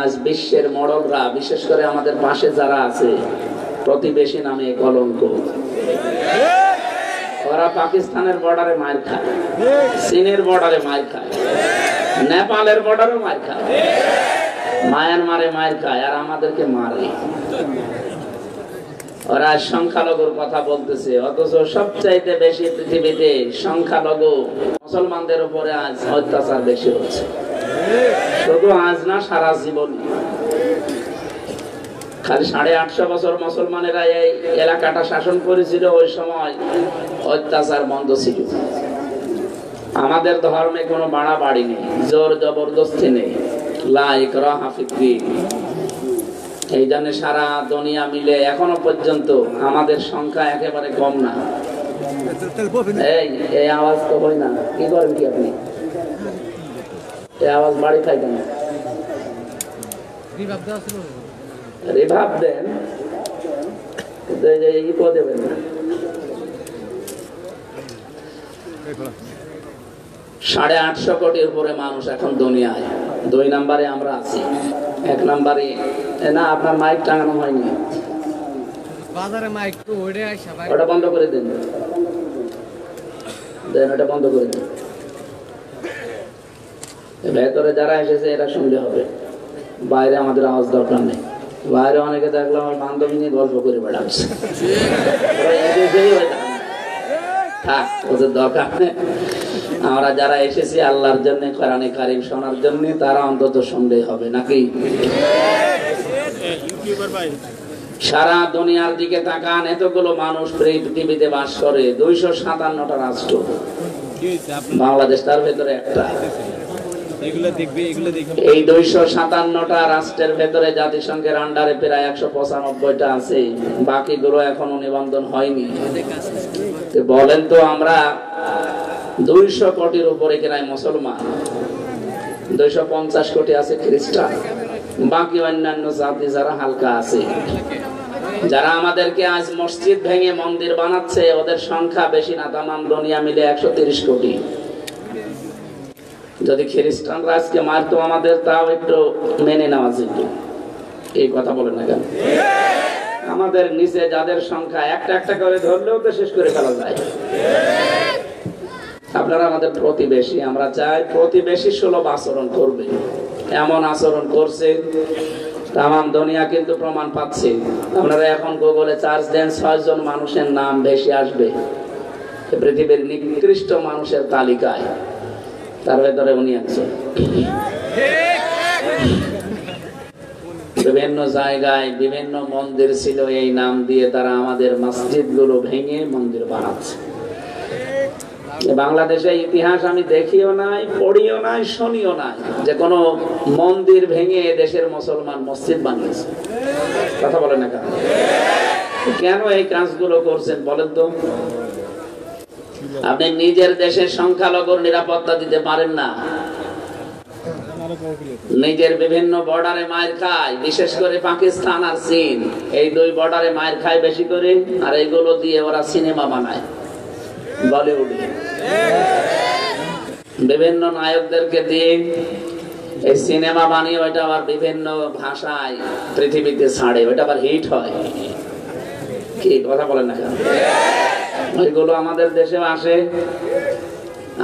আজ বিশ্বের মডেলরা, বিশেষ করে আমাদের পাশে যারা আছে, প্রতিবেশী নামে কলঙ্ক। ওরা পাকিস্তানের বর্ডারে মার খায়, চীনের বর্ডারে মার খায়, নেপালের বর্ডারে মার খায়, মায়ানমারে মার খায়, আর আমাদেরকে মারে। ওরা সংখ্যালঘুর কথা বলতেছে, অথচ সবচাইতে বেশি পৃথিবীতে সংখ্যালঘু মুসলমানদের উপরে আজ অত্যাচার বেশি হচ্ছে। শুধু আজ না, সারা জীবন। খালি 850 বছর মুসলমানেরা এই এলাকাটা শাসন করেছিল, ওই সময় অত্যাচার বন্ধ ছিল। আমাদের ধর্মে কোনো বাড়াবাড়ি নেই, জোর জবরদস্তি নেই, লা ইকরাহা ফিদ্দীন। এই জন্য সারা দুনিয়া মিলে এখনো পর্যন্ত আমাদের সংখ্যা একেবারে কম না। এই আওয়াজ তো হয় না, কি করেন কি আপনি? এই আওয়াজ বাড়ি খাই কেন? রিভাব দেন, দেবেন না। 850 কোটির উপরে মানুষ এখন দুনিয়ায়। 2 নম্বরে আমরা আছি, 1 নম্বরে না। আপনার মাইক টাঙানো হয়নি, ওটা বন্ধ করে দেন, ওটা বন্ধ করে দেন। ভেতরে যারা এসেছে এরা শুনলে হবে, বাইরে আমাদের আওয়াজ দরকার নেই। বাইরে অনেকে দেখলাম আমার বান্ধবী নিয়ে গল্প করে বেড়াচ্ছে, থাক, ওদের দরকার নেই। আমরা যারা এসেছি আল্লাহর জন্য, কোরআনে কারীম শোনার জন্য, তারা অন্তত শুনলেই হবে, নাকি? সারা দুনিয়ার দিকে তাকান, এতগুলো মানুষ পৃথিবীতে বাস করে, 257টা রাষ্ট্র, বাংলাদেশ তার ভেতরে একটা। এই 257টা রাষ্ট্রের ভেতরে জাতিসংঘের আন্ডারে প্রায় 195টা আছে, বাকিগুলো এখনো নিবন্ধন হয়নি। বলেন তো, আমরা 200 কোটির উপরে কিনাই মুসলমান, 250 কোটি আছে খ্রিস্টান, বাকি অন্যান্য জাতি যারা হালকা আছে, যারা আমাদেরকে আজ মসজিদ ভেঙে মন্দির বানাচ্ছে, ওদের সংখ্যা বেশি না, তামাম দুনিয়া মিলে 130 কোটি। যদি খ্রিস্টানরা আজকে মারতো আমাদের, তাও একটু মেনে নেওয়া যেত। এই কথা বলেন না কেন? আমাদের নিচে যাদের সংখ্যা, একটা একটা করে ধরলেও তো শেষ করে ফেলা যায়। আপনারা আমাদের প্রতিবেশী, আমরা চাই প্রতিবেশী সুলভ আচরণ করবে। এমন আচরণ করছে তামাম দুনিয়া কিন্তু প্রমাণ পাচ্ছে। আপনারা এখন গুগলে সার্চ দেন, 6 জন মানুষের নাম ভেসে আসবে পৃথিবীর নিকৃষ্ট মানুষের তালিকায়, তার ভেতরে উনি আছেন। বিভিন্ন জায়গায় বিভিন্ন মন্দির ছিল, এই নাম দিয়ে তারা আমাদের মসজিদ গুলো ভেঙে মন্দির বানাচ্ছে। বাংলাদেশের ইতিহাস আমি দেখিও নাই, পড়িও নাই, শুনিও নাই যে কোন মন্দির ভেঙে দেশের মুসলমান মসজিদ বানিয়েছে। কথা বলেন না কেন? কেন এই কাজগুলো করছেন বলেন তো? আপনি নিজের দেশের সংখ্যালঘুর নিরাপত্তা দিতে পারেন না, নিজের বিভিন্ন বর্ডারে মার খায়, বিশেষ করে পাকিস্তান আর চীন, এই 2 বর্ডারে মার খায় বেশি করে। আর এইগুলো দিয়ে ওরা সিনেমা বানায়, বলিউডে বিভিন্ন নায়কদেরকে দিয়ে এই সিনেমা বানিয়ে ওইটা আবার বিভিন্ন ভাষায় পৃথিবীতে ছাড়ে, ওইটা আবার হিট হয়। কি কথা বলেন না কেন? ওইগুলো আমাদের দেশেও আসে,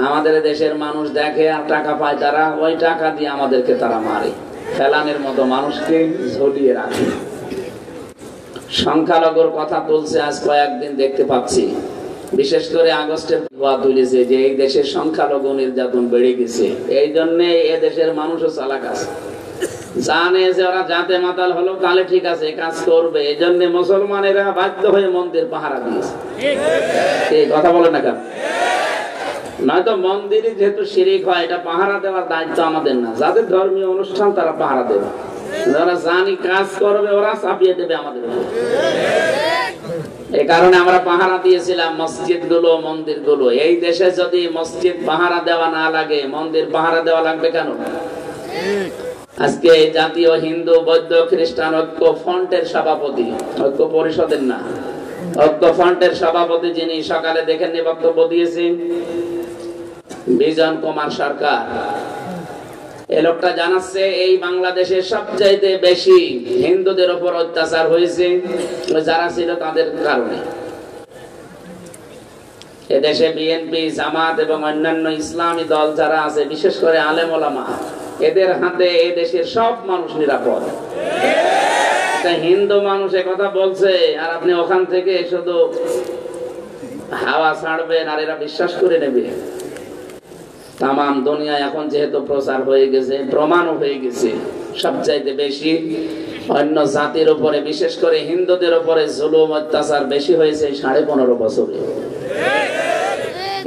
আমাদের দেশের মানুষ দেখে আর টাকা পায়, তারা ওই টাকা দিয়ে আমাদেরকে তারা মারে, ফেলানের মতো মানুষকে ঝুলিয়ে রাখে। সংখ্যালঘুর কথা তুলছে আজ কয়েকদিন, দেখতে পাচ্ছি বিশেষ করে আগস্টের দোয়া তুলেছে যে এই দেশের সংখ্যালঘু নির্যাতন বেড়ে গেছে। এই জন্য এ দেশের মানুষও চালাক আছে, জানে যে ওরা জাতে মাতাল হলো, তাহলে ঠিক আছে কাজ করবে। এই জন্য মুসলমানেরা বাধ্য হয়ে মন্দির পাহারা দিয়েছে। এই কথা বলে না কেন? নয়তো মন্দিরে যেহেতু শিরিক হয়, এটা পাহারা দেওয়ার দায়িত্ব আমাদের না। যাদের ধর্মীয় অনুষ্ঠান তারা পাহারা দেবে, যারা জানি কাজ করবে ওরা চাপিয়ে দেবে আমাদের। এই কারণে আমরা পাহারা দিয়েছিলাম মসজিদ গুলো, মন্দির গুলো। এই দেশে যদি মসজিদ পাহারা দেওয়া না লাগে, মন্দির পাহারা দেওয়া লাগবে কেন? আজকে জাতীয় হিন্দু বৌদ্ধ খ্রিস্টান ঐক্য ফ্রন্টের সভাপতি, ঐক্য পরিষদের না, ঐক্য ফ্রন্টের সভাপতি যিনি, সকালে দেখেননি বক্তব্য দিয়েছেন, বিজন কুমার সরকার। এই লোকটা জানাচ্ছে এই বাংলাদেশে সবচাইতে বেশি হিন্দুদের উপর অত্যাচার হয়েছে যারা ছিল তাদের কারণে। এদেশে বিএনপি, জামাত এবং অন্যান্য ইসলামী দল যারা আছে, বিশেষ করে আলেম ওলামা, এদের হাতে এই দেশের সব মানুষ নিরাপদ। হিন্দু মানুষ কথা বলছে আর আপনি ওখান থেকে শুধু হাওয়া ছাড়বেন আর এরা বিশ্বাস করে নেবে। তাম দুনিয়া এখন যেহেতু প্রচার হয়ে গেছে, প্রমাণও হয়ে গেছে, সবচাইতে বেশি অন্য জাতির উপরে, বিশেষ করে হিন্দুদের উপরে জুলুম অত্যাচার বেশি হয়েছে 15.5 বছরে।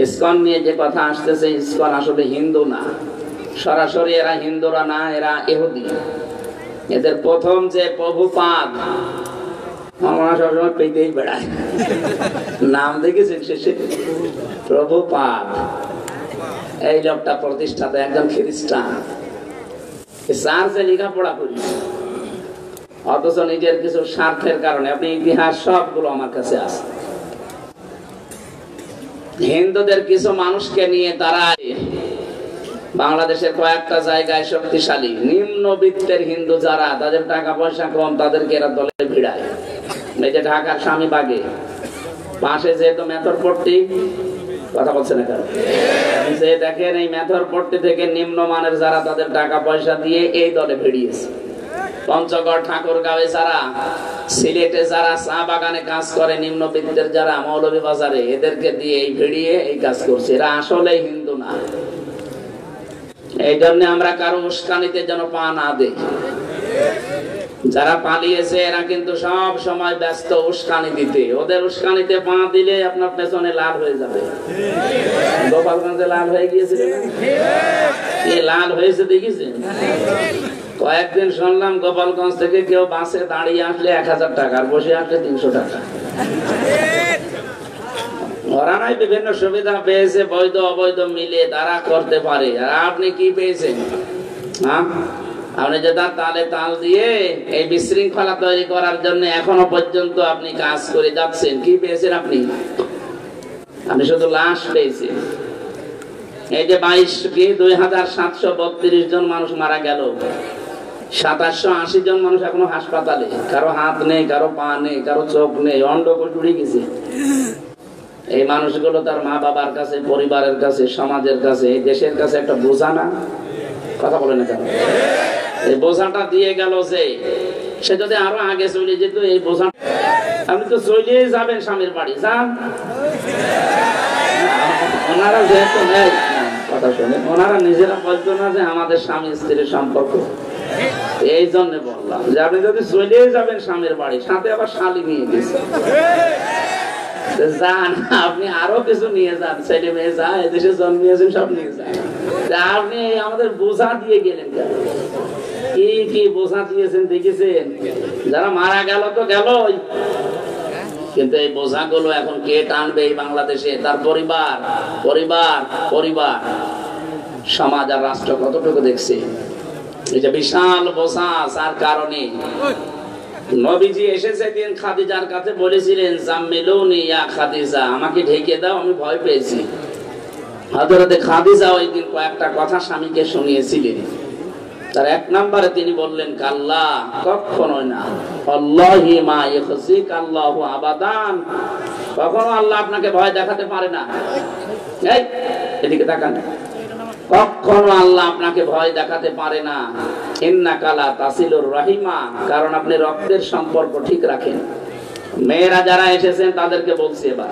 ইসকন নিয়ে যে কথা আসতেছে, ইসকন আসলে হিন্দু না, সরাসরি এরা হিন্দুরা না, এরা ইহুদি। এদের প্রথম যে প্রভুপাদ, আমরা সবসময় পেতেই বেড়ায়, নাম দেখেছেন শেষে প্রভুপাদ, এই লোকটা প্রতিষ্ঠাতা, একজন খ্রিস্টান, চার্চে লেখাপড়া করি, অথচ নিজের কিছু স্বার্থের কারণে, আপনি ইতিহাস সবগুলো আমার কাছে আছে, হিন্দুদের কিছু মানুষকে নিয়ে তারা বাংলাদেশের কয়েকটা জায়গায় শক্তিশালী নিম্নবিত্তের হিন্দু যারা, তাদের টাকা পয়সা কম, তাদেরকে এরা দলে ভিড়ায়। এই যে ঢাকার স্বামীবাগে পাশে যেহেতু মেথরপট্টি, কথা বলছে না কারণ, যে দেখেন এই মেথরপট্টি থেকে নিম্নমানের যারা, তাদের টাকা পয়সা দিয়ে এই দলে ভিড়িয়েছে। পঞ্চগড়, ঠাকুরগাঁওয়ে যারা, সিলেটে যারা চা বাগানে কাজ করে, নিম্নবিত্তের যারা, মৌলভীবাজারে, এদেরকে দিয়ে এই ভিড়িয়ে এই কাজ করছে। এরা আসলে হিন্দু না। এই জন্য আমরা কারো উস্কানিতে যেন পা না দেই। যারা পালিয়েছে এরা কিন্তু সব সময় ব্যস্ত উস্কানি দিতে, ওদের উস্কানিতে পা দিলে আপনার পেছনে লাল হয়ে যাবে। গোপালগঞ্জে লাল হয়ে গিয়েছিল না, লাল হয়েছে দেখেছেন? কয়েকদিন শুনলাম গোপালগঞ্জ থেকে কেউ বাসে দাঁড়িয়ে আসলে 1000 টাকা, আর বসে আসলে 300 টাকা। ওরা নাই বিভিন্ন সুবিধা পেয়েছে, বৈধ অবৈধ মিলে তারা করতে পারে। আর আপনি কি পেয়েছেন? হ্যাঁ, আপনি যে তালে তাল দিয়ে এই বিশৃঙ্খলা তৈরি করার জন্য এখনো পর্যন্ত আপনি কাজ করে যাচ্ছেন। কি পেয়েছেন আপনি? আপনি শুধু লাশ পেয়েছেন। এই যে 2732 জন মানুষ মারা গেল, 2780 জন মানুষ এখনো হাসপাতালে, কারো হাত নেই, কারো পা নেই, কারো চোখ নেই, অন্ডকোষ উড়ে গেছে। এই মানুষগুলো তার মা বাবার কাছে, পরিবারের কাছে, সমাজের কাছে, এই দেশের কাছে একটা বোঝা না? কথা বলে না কেন? এই বোঝাটা দিয়ে গেল যে সে যদি আরো আগে চলে যেত, এই বোঝা, আপনি তো চলেই যাবেন স্বামীর বাড়ি, যান। ওনারা যেহেতু নেই, কথা শুনে, ওনারা নিজেরা বলতো না যে আমাদের স্বামী স্ত্রীর সম্পর্ক, এই জন্য বললাম যে আপনি যদি চলেই যাবেন স্বামীর বাড়ি, সাথে আবার শালি নিয়ে গেছে, যান, আপনি আরো কিছু নিয়ে যান, ছেলে মেয়ে যা এদেশে জন্মিয়েছেন সব নিয়ে যান। আপনি আমাদের বোঝা দিয়ে গেলেন কেন? কি কি বোঝা দিয়েছেন দেখেছেন? যারা মারা গেল তো গেল, কিন্তু এই বোঝাগুলো এখন কে টানবে? এই বাংলাদেশে তার পরিবার, পরিবার, পরিবার, সমাজ আর রাষ্ট্র কতটুকু দেখছে? এই যে বিশাল বোঝা, যার কারণে নবীজি এসেছে দিন খাদিজার কাছে, বলেছিলেন জাম্মিলুনি ইয়া খাদিজা, আমাকে ঢেকে দাও, আমি ভয় পেয়েছি। হযরতে খাদিজা ওই দিন কয়েকটা কথা স্বামীকে শুনিয়েছিলেন। তার 1 নম্বরে তিনি বললেন, কাল্লা, কখনোই না, আল্লাহি মা ইয়াখজিক আল্লাহু আবাদান, কখনো আল্লাহ আপনাকে ভয় দেখাতে পারে না। এই এদিকে তাকান, কখনো আল্লাহ আপনাকে ভয় দেখাতে পারে না। ইন্নাকা লা তাসিলুর রাহিমা, কারণ আপনি রক্তের সম্পর্ক ঠিক রাখেন। মেয়েরা যারা এসেছেন তাদেরকে বলছি এবার,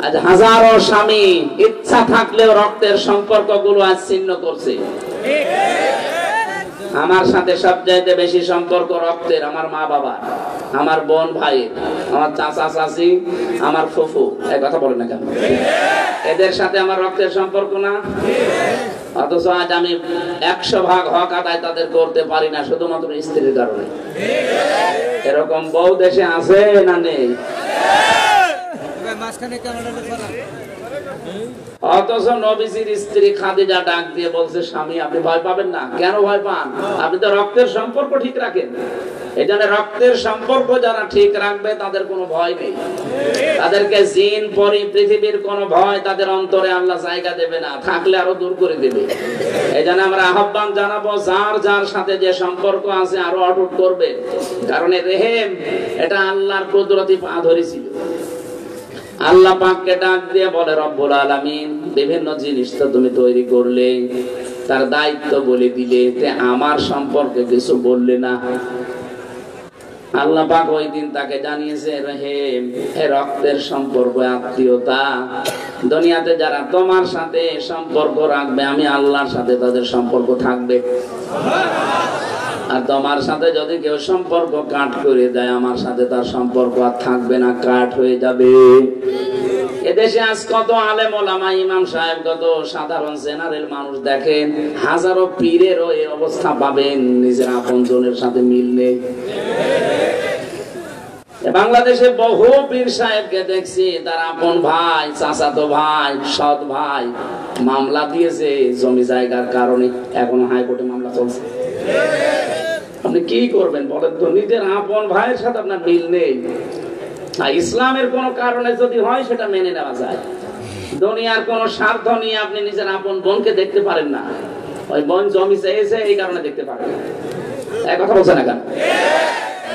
আজ হাজারো স্বামী ইচ্ছা থাকলেও রক্তের সম্পর্কগুলো আজ ছিন্ন করছে। আমার সাথে সবচাইতে বেশি সম্পর্ক রক্তের আমার মা বাবা, আমার বোন ভাই, আমার চাচা চাচি, আমার ফুফু, এই কথা বলেন না কেন? এদের সাথে আমার রক্তের সম্পর্ক না? অথচ আজ আমি 100 ভাগ হক আদায় তাদের করতে পারি না, শুধুমাত্র স্ত্রীর কারণে। এরকম বহু দেশে আছে না নেই? অথচ নবীজির স্ত্রী খাদিজা ডাক দিয়ে বলছে, স্বামী আপনি ভয় পাবেন না। কেন ভয় পান? আপনি তো রক্তের সম্পর্ক ঠিক রাখেন। এই জন্য রক্তের সম্পর্ক যারা ঠিক রাখবে তাদের কোনো ভয় নেই। তাদেরকে জিন পরি পৃথিবীর কোনো ভয় তাদের অন্তরে আল্লাহ জায়গা দেবে না, থাকলে আরো দূর করে দেবে। এই জন্য আমরা আহ্বান জানাবো, যার যার সাথে যে সম্পর্ক আছে আরো অটুট করবে। কারণ রেহেম এটা আল্লাহর কুদরতি পা ধরেছিল। আল্লাহ পাককে ডাক দিয়ে বলে, রব্বুল আলামিন বিভিন্ন জিনিস তো তুমি তৈরি করলে, তার দায়িত্ব বলে দিলে, আমার সম্পর্কে কিছু বললে না। আল্লাহ পাক ওই দিন তাকে জানিয়েছে, রহিম হে রক্তের সম্পর্ক, আত্মীয়তা, দুনিয়াতে যারা তোমার সাথে সম্পর্ক রাখবে আমি আল্লাহর সাথে তাদের সম্পর্ক থাকবে। আর তোমার সাথে যদি কেউ সম্পর্ক কাট করে দেয় আমার সাথে তার সম্পর্ক আর থাকবে না, কাট হয়ে যাবে। এদেশে আজ কত আলেম ওলামা, ইমাম সাহেব, কত সাধারণ জেনারেল মানুষ দেখেন, হাজারো পীরেরও এই অবস্থা পাবেন, নিজের আপনজনের সাথে মিল নেই। বাংলাদেশে বহু পীর সাহেবকে দেখছি তার আপন ভাই, চাচাতো ভাই, সৎ ভাই মামলা দিয়েছে জমি জায়গার কারণে, এখনো হাইকোর্টে মামলা চলছে। আপনি কি করবেন বলেন তো? নিজের আপন ভাইয়ের সাথে আপনার মিল নেই। ইসলামের কোন কারণে যদি হয় সেটা মেনে নেওয়া যায়। দুনিয়ার কোন স্বার্থ নিয়ে আপনি নিজের আপন বোনকে দেখতে পারেন না। ওই বোন জমি চেয়েছে এই কারণে দেখতে পারেন না। এক কথা বলছেন না কেন?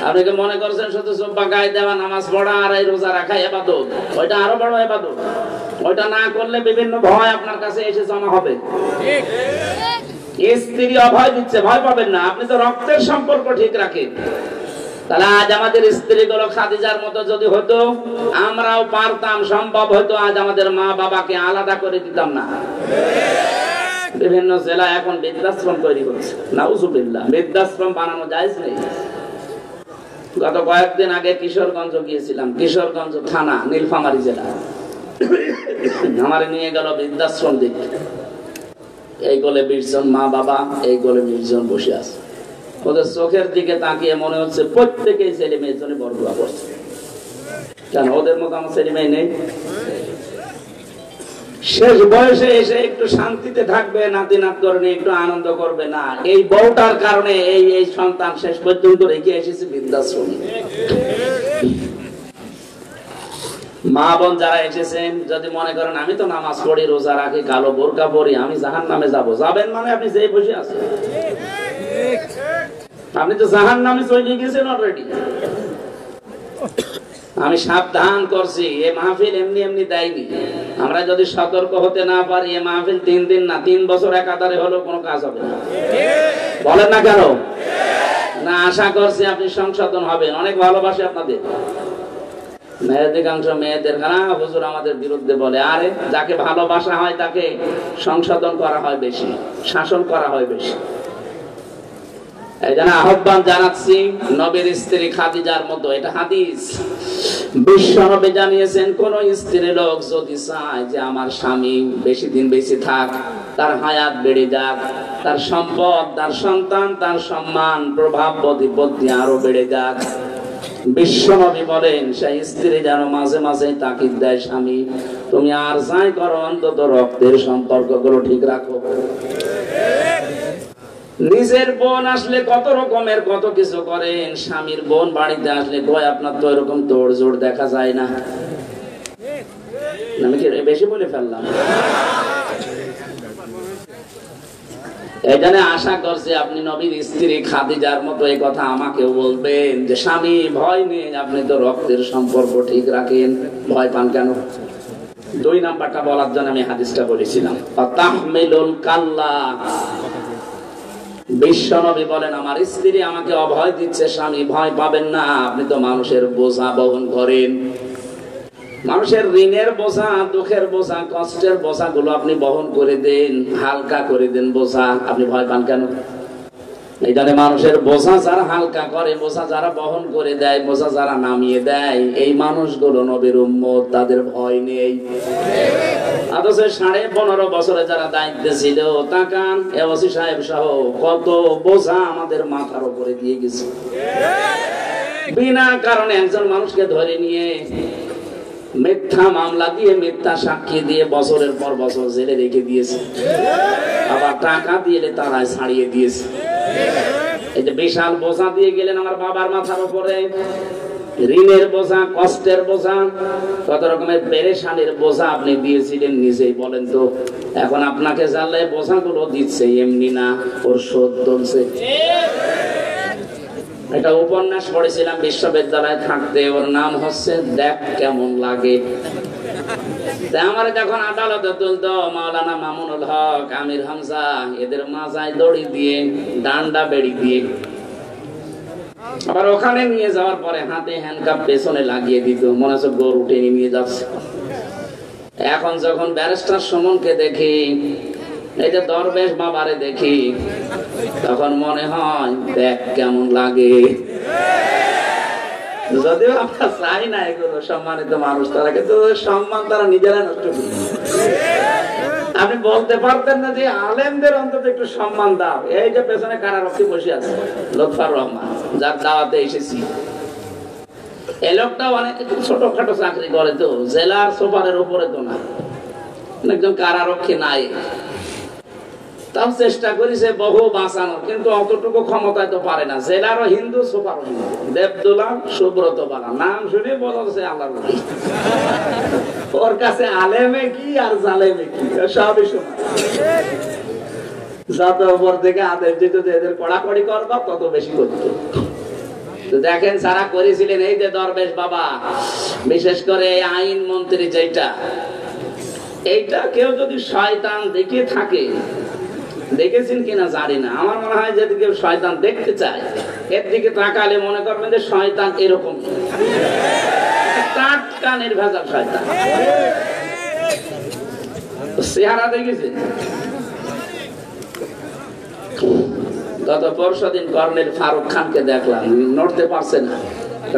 আপনি কি মনে করছেন শুধু জুব্বা গায়ে দেওয়া, নামাজ পড়া আর এই রোজা রাখা ইবাদত? ওইটা আরো বড় ইবাদত। ওইটা না করলে বিভিন্ন ভয় আপনার কাছে এসে জমা হবে। স্ত্রী অভয় দিচ্ছে, ভয় পাবেন না, আপনি তো রক্তের সম্পর্ক ঠিক রাখেন। তাহলে আজ আমাদের স্ত্রীগুলো খাদিজার মতো যদি হতো, আমরাও পারতাম, সম্ভব হতো, আজ আমাদের মা বাবাকে আলাদা করে দিতাম না। বিভিন্ন জেলায় এখন বৃদ্ধাশ্রম তৈরি করছে, নাউজুবিল্লাহ। বৃদ্ধাশ্রম বানানো জায়েজ নেই। গত কয়েকদিন আগে কিশোরগঞ্জ গিয়েছিলাম, কিশোরগঞ্জ থানা, নীলফামারী জেলা। আমার নিয়ে গেল বৃদ্ধাশ্রম দেখতে। এই গোলে 20 জন মা বাবা, এই গোলে 20 জন বসে আছে। ওদের চোখের দিকে তাকিয়ে মনে হচ্ছে প্রত্যেকেই ছেলে মেয়ের জন্য বড়দোয়া করছে। কেন? ওদের মতো আমার ছেলে মেয়ে নেই। শেষ বয়সে এসে একটু শান্তিতে থাকবে, নাতি নাতনি নিয়ে একটু আনন্দ করবে না, এই বউটার কারণে এই সন্তান শেষ পর্যন্ত রেখে এসেছে বৃদ্ধাশ্রমে। মা বোন যারা এসেছেন, যদি মনে করেন আমি তো নামাজ পড়ি, রোজা রাখি, কালো বোরকা পরি, আমি জাহান্নামে যাবো, যাবেন মানে আপনি যেই বসে আছেন, আপনি তো জাহান্নামে চলে গেছেন অলরেডি। আমি সাবধান করছি, এ মাহফিল এমনি এমনি দেয়নি। আমরা যদি সতর্ক হতে না পারি, এ মাহফিল 3 দিন না 3 বছর একাধারে হলেও কোনো কাজ হবে না। বলেন না কেন? না, আশা করছি আপনি সংশোধন হবেন। অনেক ভালোবাসি আপনাদের। মেয়েদিকাংশ মেয়েদের না হুজুর আমাদের বিরুদ্ধে বলে, আরে যাকে ভালোবাসা হয় তাকে সংশোধন করা হয় বেশি, শাসন করা হয় বেশি। এই জন্য আহ্বান জানাচ্ছি, নবীর স্ত্রী খাদিজার মতো, এটা হাদিস, বিশ্ব নবী জানিয়েছেন, কোন স্ত্রী লোক যদি চায় যে আমার স্বামী বেশি দিন বেঁচে থাক, তার হায়াত বেড়ে যাক, তার সম্পদ, তার সন্তান, তার সম্মান, প্রভাব প্রতিপত্তি আরো বেড়ে যাক, বিশ্ব নবী বলেন সেই স্ত্রী যেন মাঝে মাঝে তাকিদ দেয়, স্বামী তুমি আর যাই করো অন্তত রক্তের সম্পর্কগুলো ঠিক রাখো। নিজের বোন আসলে কত রকমের কত কিছু করেন, স্বামীর বোন বাড়িতে আসলে কয় আপনার তো এরকম তোড় জোড় দেখা যায় না। আমি কি বেশি বলে ফেললাম? এই জন্য আশা করছি আপনি নবীর স্ত্রী খাদিজার মতো এই কথা আমাকেও বলবেন যে স্বামী ভয় নেই, আপনি তো রক্তের সম্পর্ক ঠিক রাখেন, ভয় পান কেন? 2 নাম্বারটা বলার জন্য আমি হাদিসটা বলেছিলাম, তাহমিলুল কাল্লা। বিশ্ব নবী বলেন আমার স্ত্রী আমাকে অভয় দিচ্ছে, স্বামী ভয় পাবেন না, আপনি তো মানুষের বোঝা বহন করেন, মানুষের ঋণের বোঝা, দুঃখের বোঝা, কষ্টের বোঝা গুলো আপনি বহন করে দেন, হালকা করে দেন বোঝা, আপনি ভয় পান কেন? এই জন্য মানুষের বোঝা যারা হালকা করে, বোঝা যারা বহন করে দেয়, বোঝা যারা নামিয়ে দেয়, এই মানুষগুলো নবীর উম্মত, তাদের ভয় নেই। অথচ 15.5 বছরে যারা দায়িত্বে ছিল, তাকান এওসি সাহেব সহ কত বোঝা আমাদের মাথার উপরে দিয়ে গেছে, বিনা কারণে একজন মানুষকে ধরে নিয়ে মিথ্যা মামলা দিয়ে মিথ্যা সাক্ষী দিয়ে বছরের পর বছর জেলে রেখে দিয়েছে, আবার টাকা দিয়ে তারা ছাড়িয়ে দিয়েছে। এই যে বিশাল বোঝা দিয়ে গেলেন আমার বাবার মাথার উপরে, ঋণের বোঝা, কষ্টের বোঝা, কত রকমের পেরেশানির বোঝা আপনি দিয়েছিলেন নিজেই বলেন তো। এখন আপনাকে জানলে বোঝাগুলো দিচ্ছে এমনি না, ওর শোধ তুলছে। একটা উপন্যাস পড়েছিলাম বিশ্ববিদ্যালয়ে থাকতে, ওর নাম হচ্ছে দেখ কেমন লাগে। আমার যখন আদালতে তুলতো মাওলানা মামুনুল হক, আমির হামজা, এদের মাজায় দড়ি দিয়ে, ডান্ডা বেড়ি দিয়ে, আবার ওখানে নিয়ে যাওয়ার পরে হাতে হ্যান্ডকাপ পেছনে লাগিয়ে দিত, মনে হচ্ছে গরু টেনে নিয়ে যাচ্ছে। এখন যখন ব্যারিস্টার সুমনকে দেখি, এই যে দরবেশ বাবারে দেখি, তখন মনে হয় দেখ কেমন লাগে। যদিও আমরা চাই না এগুলো, সম্মানিত মানুষ তারা, কিন্তু সম্মান তারা নিজেরা নষ্ট করে। আপনি বলতে পারতেন না যে আলেমদের অন্তত একটু সম্মান দাও। এই যে পেছনে কারারক্ষী বসে আছে লুৎফর রহমান, যার দাওয়াতে এসেছি, এই লোকটা অনেক ছোটখাটো চাকরি করে, তো জেলার সুপারের উপরে তো না, একজন কারারক্ষী নাই, তাও চেষ্টা করেছে বহু বাঁচানোর, কিন্তু অতটুকু ক্ষমতায় তো পারে না। জেলারও হিন্দু, সুপারও হিন্দু, দেবদুল্লাহ সুব্রত বালা, নাম শুনে বলছে আল্লাহর বলি। ওর কাছে আলেমে কি আর জালেমে কি সবই সমান। যত উপর থেকে আদেশ দিত যে এদের কড়াকড়ি করবা, তত বেশি করতো। দেখেন যারা করেছিলেন, এই যে দরবেশ বাবা, বিশেষ করে আইন মন্ত্রী, যেটা এইটা কেউ যদি শয়তান দেখিয়ে থাকে, দেখেছেন কিনা জানি না, আমার মনে হয় যদি কেউ শয়তান দেখতে চায়, এর দিকে তাকালে মনে করবেন যে শয়তান এরকম টাটকা নির্ভেজাল শয়তান। চেহারা দেখেছেন? গত পরশুদিন কর্নেল ফারুক খানকে দেখলাম, নড়তে পারছে না,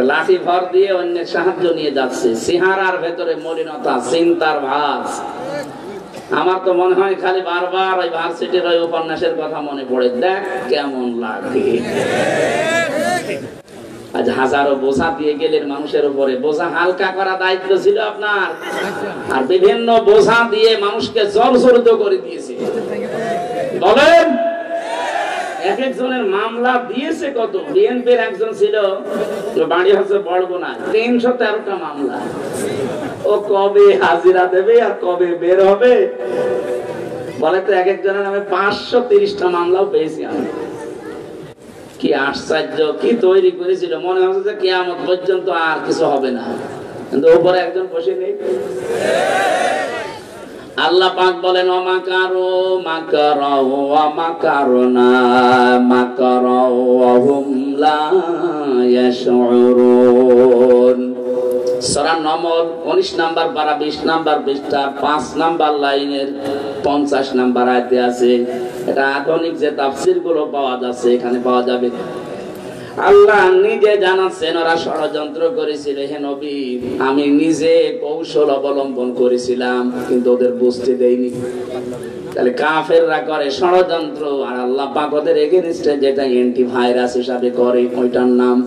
লাঠি ভর দিয়ে অন্যের সাহায্য নিয়ে যাচ্ছে, চেহারার ভেতরে মলিনতা, চিন্তার ভাঁজ। আমার তো মনে হয় খালি বারবার ওই ভার্সিটির ওই উপন্যাসের কথা মনে পড়ে, দেখ কেমন লাগে। আজ হাজারো বোঝা দিয়ে গেলেন মানুষের উপরে, বোঝা হালকা করা দায়িত্ব ছিল আপনার, আর বিভিন্ন বোঝা দিয়ে মানুষকে জর্জরিত করে দিয়েছে। বলেন এক একজনের মামলা দিয়েছে কত। বিএনপির একজন ছিল, বাড়ি হচ্ছে বড়গুনা, 313টা মামলা। ও কবে হাজিরা দেবে আর কবে বের হবে বলে তো। এক একজনের নামে 530টা মামলাও পেয়েছি আমি। কি আশ্চর্য, কি তৈরি করেছিল, মনে হচ্ছে যে কিয়ামত পর্যন্ত আর কিছু হবে না, কিন্তু উপরে একজন বসে নেই। আল্লাহ পাক বলেন ওমাকারু মাকারা ওয়া মাকারনা মাকারা ওয়া হুম লা ইয়াশউরুন। সূরা নম্বর 19 নাম্বার পারা 20 নাম্বার পৃষ্ঠা 5 নাম্বার লাইনের 50 নাম্বার আয়াতে আছে। এটা আধুনিক যে তাফসীর গুলো পাওয়া যাচ্ছে এখানে পাওয়া যাবে। আল্লাহ নিজে জানাচ্ছেন ওরা ষড়যন্ত্র করেছিল, হে নবী আমি নিজে কৌশল অবলম্বন করেছিলাম, কিন্তু ওদের বুঝতে দেইনি। তাহলে কাফেররা করে ষড়যন্ত্র, আর আল্লাহ পাক ওদের এগেইনস্টে যেটা অ্যান্টিভাইরাস হিসাবে করে, ওইটার নাম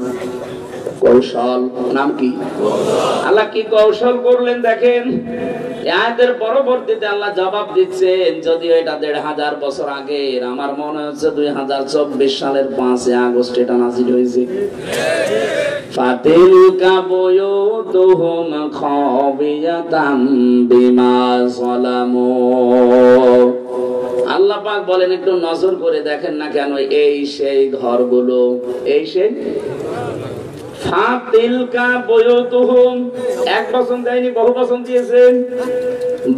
কৌশল। নাম কি? আল্লাহ কি কৌশল করলেন দেখেন। আয়াতের পরবর্তীতে আল্লাহ জবাব দিচ্ছেন, যদিও এটা 1500 বছর আগের, আমার মনে হচ্ছে 2024 সালের 5 আগস্ট এটা নাযিল হয়েছে। ফাতিলকা বুয়ুতুহুম খাবিয়াতাম বিমা যালামু। আল্লাহ পাক বলেন একটু নজর করে দেখেন না কেন, এই সেই ঘরগুলো, এই সেই ফাতিলকা বুয়ুতুহুম। এক বচন দেয়নি, বহু বচন দিয়েছেন।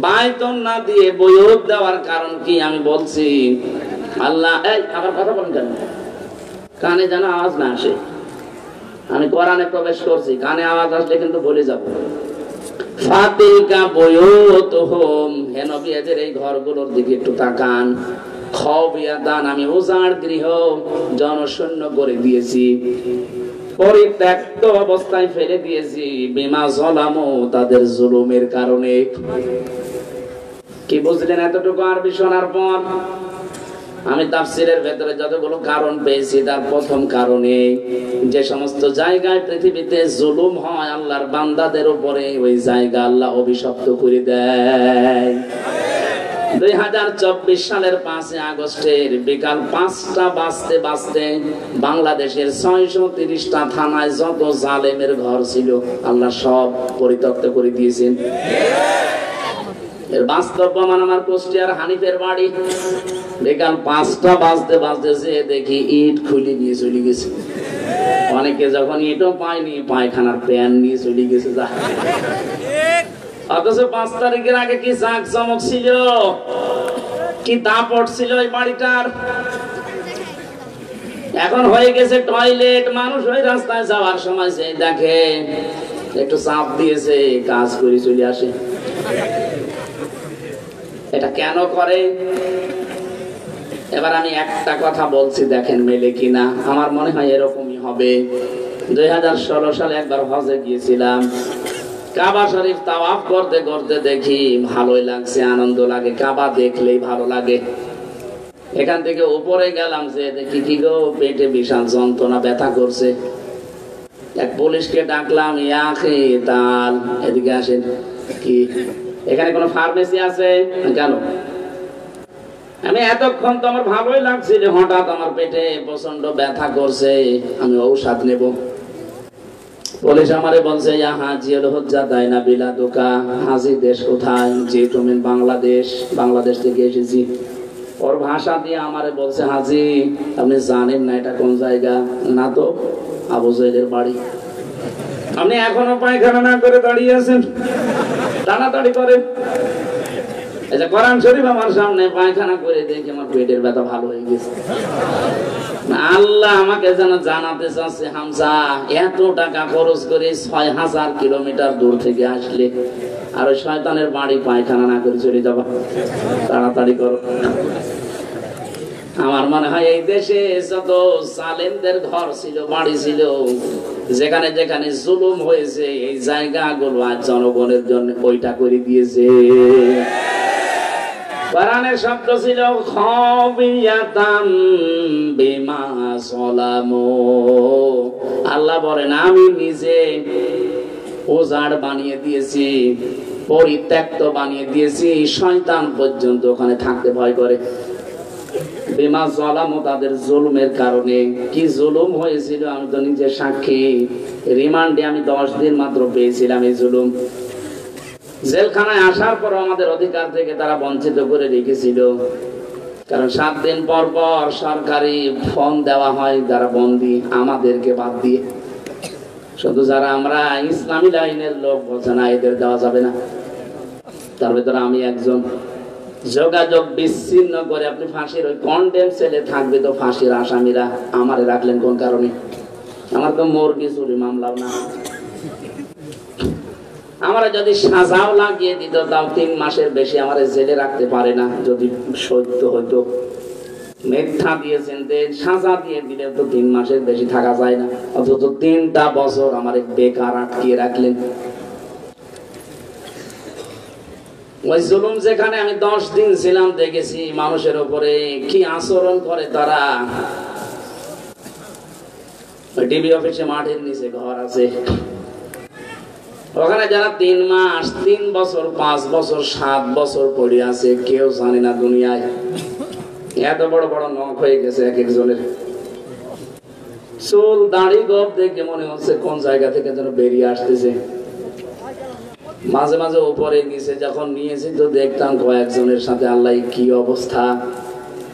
বাইতুন না দিয়ে বুয়ুত দেওয়ার কারণ কি আমি বলছি। আল্লাহ এই আবার কথা বলেন কেন? কানে যেন আওয়াজ না আসে। আমি কোরআনে প্রবেশ করছি, কানে আওয়াজ আসলে কিন্তু বলে যাব। ফাতিলকা বুয়ুতুহুম, হে নবী এদের এই ঘরগুলোর দিকে একটু তাকান। খাবিয়াতান, আমি উজাড় গৃহ জনশূন্য করে দিয়েছি, পরিত্যক্ত অবস্থায় ফেলে দিয়েছি, বিমা যালামু, তাদের জুলুমের কারণে। কি বুঝলেন এতটুকু আরবি শোনার পর? আমি তাফসীরের ভেতরে যতগুলো কারণ পেয়েছি তার প্রথম কারণে যে সমস্ত জায়গায় পৃথিবীতে জুলুম হয় আল্লাহর বান্দাদের উপরে ওই জায়গা আল্লাহ অভিশপ্ত করে দেয়। 2024 সালের 5 আগস্টের বিকাল 5টা বাজতে বাজতে বাংলাদেশের 630টা থানায় যত জালেমের ঘর ছিল আল্লাহ সব পরিত্যক্ত করে দিয়েছেন। এর বাস্তব প্রমাণ আমার কুষ্টিয়ার হানিফের বাড়ি। বিকাল 5টা বাজতে বাজতে যে দেখি ইট খুলে নিয়ে চলে গেছে। অনেকে যখন ইটও পায়নি পায়খানার প্যান নিয়ে চলে গেছে। অথচ 5 তারিখের আগে কি জাঁক চমক ছিল, কি দাপট ছিল এই বাড়িটার। এখন হয়ে গেছে টয়লেট। মানুষ ওই রাস্তায় যাওয়ার সময় সে দেখে একটু চাপ দিয়েছে, কাজ করে চলে আসে। এটা কেন করে? এবার আমি একটা কথা বলছি, দেখেন মেলে কিনা। আমার মনে হয় এরকমই হবে। 2016 সালে একবার হজে গিয়েছিলাম। কাবা শরীফ তাওয়াফ করতে করতে দেখি ভালোই লাগছে, আনন্দ লাগে, কাবা দেখলেই ভালো লাগে। এখান থেকে উপরে গেলাম, যে দেখি কি গো, পেটে বিশাল যন্ত্রণা, ব্যথা করছে। এক পুলিশকে ডাকলাম, ইয়াখি তাল, এদিকে আসেন। কি এখানে কোনো ফার্মেসি আছে? কেন? আমি এতক্ষণ তো আমার ভালোই লাগছিল, হঠাৎ আমার পেটে প্রচন্ড ব্যথা করছে, আমি ঔষধ নেব। পুলিশ আমারে বলছে, ইয়া হাজি আল হুজ্জা দাইনা বিলাদুকা, হাজি দেশ কোথায়? যে তুমি বাংলাদেশ, বাংলাদেশ থেকে এসেছি। ওর ভাষা দিয়ে আমারে বলছে, হাজি আপনি জানেন না এটা কোন জায়গা? না তো। আবু জাহেলের বাড়ি। আপনি এখনো পায়খানা না করে দাঁড়িয়ে আছেন? তাড়াতাড়ি করেন। এই যে কোরআন শরীফ আমার সামনে, পায়খানা করে দেখে আমার পেটের ব্যথা ভালো হয়ে গেছে। আল্লাহ আমাকে যেন জানাতে চাচ্ছে, হামজা এত টাকা খরচ করে 6000 কিলোমিটার দূর থেকে আসলে আর ওই শয়তানের বাড়ি পায়খানা না করে চলে যাবা, তাড়াতাড়ি করো। আমার মনে হয় এই দেশে যত জালেমদের ঘর ছিল, বাড়ি ছিল, যেখানে যেখানে জুলুম হয়েছে, এই জায়গাগুলো আজ জনগণের জন্য ওইটা করে দিয়েছে। কোরআনের শব্দ ছিল খাবিয়াতাম বিমা সালামু। আল্লাহ বলেন, আমি নিজে উজাড় বানিয়ে দিয়েছি, পরিত্যক্ত বানিয়ে দিয়েছি, শয়তান পর্যন্ত ওখানে থাকতে ভয় করে। বিমা সালামু, তাদের জুলুমের কারণে। কি জুলুম হয়েছিল আমি তো নিজে সাক্ষী। রিমান্ডে আমি 10 দিন মাত্র পেয়েছিলাম এই জুলুম। জেলখানায় আসার পর আমাদের অধিকার থেকে তারা বঞ্চিত করে রেখেছিল। কারণ 7 দিন পর পর সরকারি ফোন দেওয়া হয় যারা বন্দী, আমাদেরকে বাদ দিয়ে। শুধু যারা আমরা ইসলামী লাইনের লোক বলছে না এদের দেওয়া যাবে না, তার ভেতরে আমি একজন। যোগাযোগ বিচ্ছিন্ন করে আপনি ফাঁসির ওই কন্ডেম সেলে থাকবে তো ফাঁসির আসামিরা, আমারে রাখলেন কোন কারণে? আমার তো মুরগি চুরি মামলাও না। আমরা যদি সাজাও লাগিয়ে দিত তাও 3 মাসের বেশি আমার জেলে রাখতে পারে না, যদি সত্য হইতো। মিথ্যা দিয়েছেন, সাজা দিয়ে দিলে তো 3 মাসের বেশি থাকা যায় না, অথচ 3টা বছর আমার বেকার আটকিয়ে রাখলেন। ওই জুলুম যেখানে আমি 10 দিন ছিলাম, দেখেছি মানুষের উপরে কি আচরণ করে তারা। ডিবি অফিসে মাঠের নিচে ঘর আছে, ওখানে যারা 3 মাস, 3 বছর, 5 বছর, 7 বছর পড়ে আছে, কেউ জানে না দুনিয়ায়। এত বড় বড় নখ হয়ে গেছে এক একজনের। চুল দাড়ি গোপ দেখে মনে হচ্ছে কোন জায়গা থেকে যেন বেরিয়ে আসতেছে। মাঝে মাঝে উপরে নিচে যখন নিয়েছি তো দেখতাম কয়েকজনের সাথে আল্লাহ কি অবস্থা।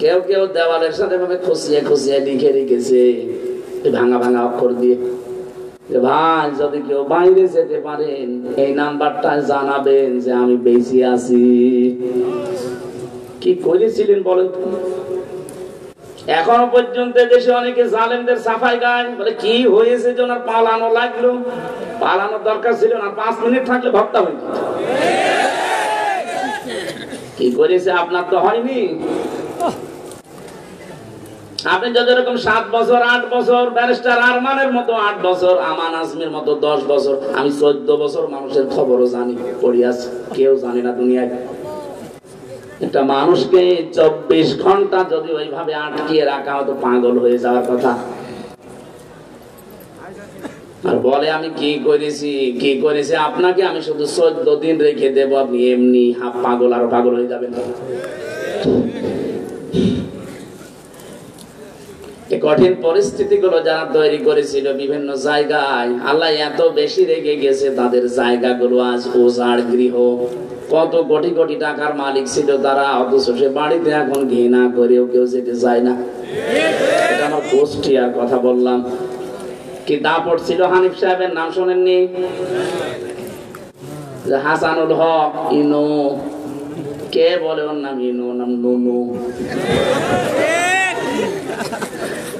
কেউ কেউ দেওয়ালের সাথে ভাবে খুশিয়ে খুশিয়ে লিখে রেখেছে ভাঙা ভাঙা অক্ষর দিয়ে, ভাই যদি কেউ বাইরে যেতে পারেন এই নাম্বারটা জানাবেন যে আমি বেঁচে আছি। কি করেছিলেন বলেন তো? এখনো পর্যন্ত দেশে অনেকে জালেমদের সাফাই গায়, বলে কি হয়েছে যে ওনার পালানো লাগলো। পালানোর দরকার ছিল না, 5 মিনিট থাকলে ভক্তা হয়ে যেত। কি করেছে আপনার তো হয়নি। আপনি যদি এরকম 7 বছর 8 বছর, ব্যারিস্টার আরমানের মতো 8 বছর, আমান আজমির মতো 10 বছর, আমি 14 বছর মানুষের খবরও জানি, পড়ি আছে, কেউ জানে না দুনিয়ায়। একটা মানুষকে 24 ঘন্টা যদি ওইভাবে আটকিয়ে রাখা হতো পাগল হয়ে যাওয়ার কথা। আর বলে আমি কি করেছি আপনাকে আমি শুধু 14 দিন রেখে দেব, আপনি এমনি হাফ পাগল আর পাগল হয়ে যাবেন। এই কঠিন পরিস্থিতিগুলো যারা তৈরি করেছিল বিভিন্ন জায়গায়, আল্লাহ এত বেশি রেগে গেছে তাদের জায়গাগুলো আজ উজাড় গৃহ। কত কোটি কোটি টাকার মালিক ছিল তারা, অথচ সে বাড়িতে এখন ঘৃণা করেও কেউ যেতে চায় না। এটা আমার কুষ্টিয়ার কথা বললাম। কি দাপট ছিল হানিফ সাহেবের, নাম শোনেননি? হাসানুল হক ইনু, কে বলে ওর নাম ইনু, নাম নুনু।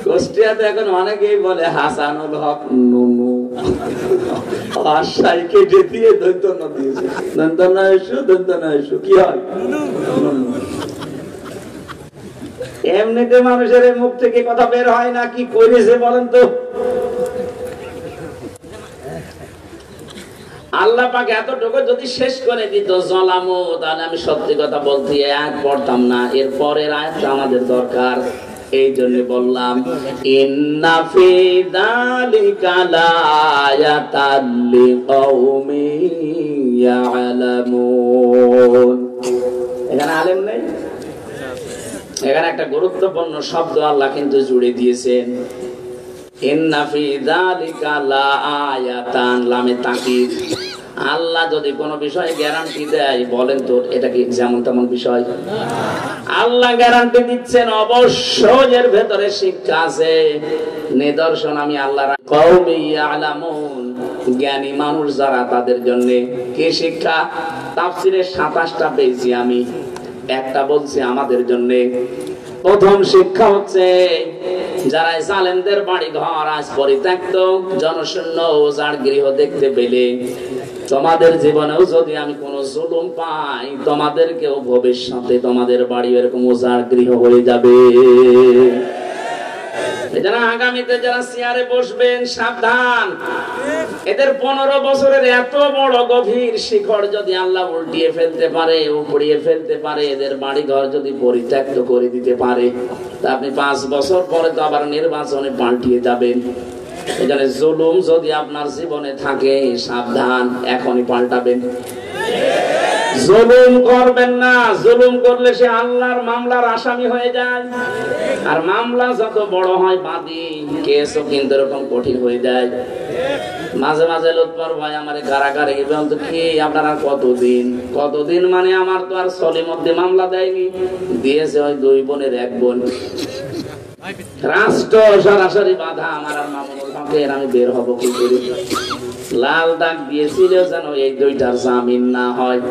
কুষ্টিয়াতে এখন অনেকেই বলে হাসানুল হক নুনু। আশাইকে দিয়ে দৈতন্য দিয়েছে, দৈতন্য কি হয়? এমনিতে মানুষের মুখ থেকে কথা বের হয় না, কি করেছে বলেন তো? আল্লাহ পাক এতটুকু যদি শেষ করে দিত জলামো, তাহলে আমি সত্যি কথা বলতে আয়াত পড়তাম না। এর পরের আয়াতটা আমাদের দরকার। এই জন্য বললাম ইন্না ফি যালিকা লায়াতাল লিকাউমিন ইয়ালামুন। এখানে আলেম নেই, এখানে একটা গুরুত্বপূর্ণ শব্দ আল্লাহ কিন্তু জুড়ে দিয়েছেন। ইন্না ফি যালিকা লায়াতান, লামে তাকিদ। আল্লাহ যদি কোনো বিষয়ে গ্যারান্টি দেয়, বলেন তো এটা কি যেমন তেমন বিষয়? আল্লাহ গ্যারান্টি দিচ্ছেন, অবশ্যই এর ভেতরে শিক্ষা আছে, নিদর্শন আমি আল্লাহর কওমি ইয়ালামুন, জ্ঞানী মানুষ যারা তাদের জন্য। কি শিক্ষা? তাফসীরে 27টা পেয়েছি আমি, একটা বলছি আমাদের জন্য। প্রথম শিক্ষা হচ্ছে, যারা জালেমদের বাড়ি ঘর আজ পরিত্যক্ত জনশূন্য উজাড় গৃহ দেখতে পেলে, তোমাদের জীবনেও যদি আমি কোন জুলুম পাই, তোমাদেরকেও ভবিষ্যতে তোমাদের বাড়ি এরকম উজাড় গৃহ হয়ে যাবে। যারা আগামীতে যারা চেয়ারে বসবেন, সাবধান। এদের 15 বছরের এত বড় গভীর শিকড় যদি আল্লাহ উল্টিয়ে ফেলতে পারে, উপড়িয়ে ফেলতে পারে, এদের বাড়ি ঘর যদি পরিত্যক্ত করে দিতে পারে, তা আপনি 5 বছর পরে তো আবার নির্বাচনে পাল্টিয়ে যাবেন। এখানে জুলুম যদি আপনার জীবনে থাকে, সাবধান, এখনই পাল্টাবেন। জুলুম করবেন না, জুলুম করলে সে আল্লাহর মামলার আসামি হয়ে যায়। আর মামলা যত বড় হয়, বাদী কেসও কিন্তু এরকম কঠিন হয়ে যায়। মাঝে মাঝে লুৎফর ভাই আমার কারাগারে গেবেন তো, কি আপনারা কতদিন মানে আমার তো আর সলিমদ্দি মামলা দেয়নি, দিয়েছে ওই 2 বোনের 1 বোন। রাষ্ট্র সরাসরি বাধা আমার আর মামুনুল হকের, আমি বের হব কি করে? লাল দাগ দিয়েছিল যেন এই 2টার জামিন না হয়,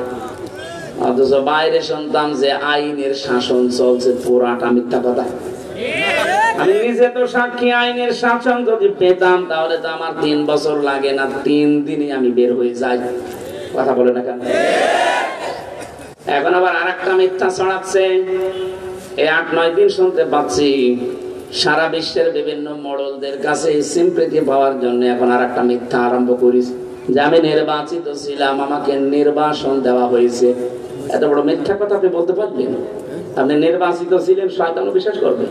অথচ বাইরে শুনতাম যে আইনের শাসন চলছে। পুরাটা মিথ্যা কথা। আমি নিজে তো সাক্ষী, আইনের শাসন যদি পেতাম তাহলে তো আমার 3 বছর লাগে না, 3 দিনে আমি বের হয়ে যাই। কথা বলে না কেন? এখন আবার আরেকটা মিথ্যা ছড়াচ্ছে। এই 8-9 দিন শুনতে পাচ্ছি সারা বিশ্বের বিভিন্ন মডেলদের কাছে সিম্পথি পাওয়ার জন্য এখন আরেকটা মিথ্যা আরম্ভ করিস, যে আমি নির্বাচিত ছিলাম, আমাকে নির্বাসন দেওয়া হয়েছে। এত বড় মিথ্যা কথা আপনি বলতে পারবেন? আপনি নির্বাচিত ছিলেন, শয়তানও বিশ্বাস করবে।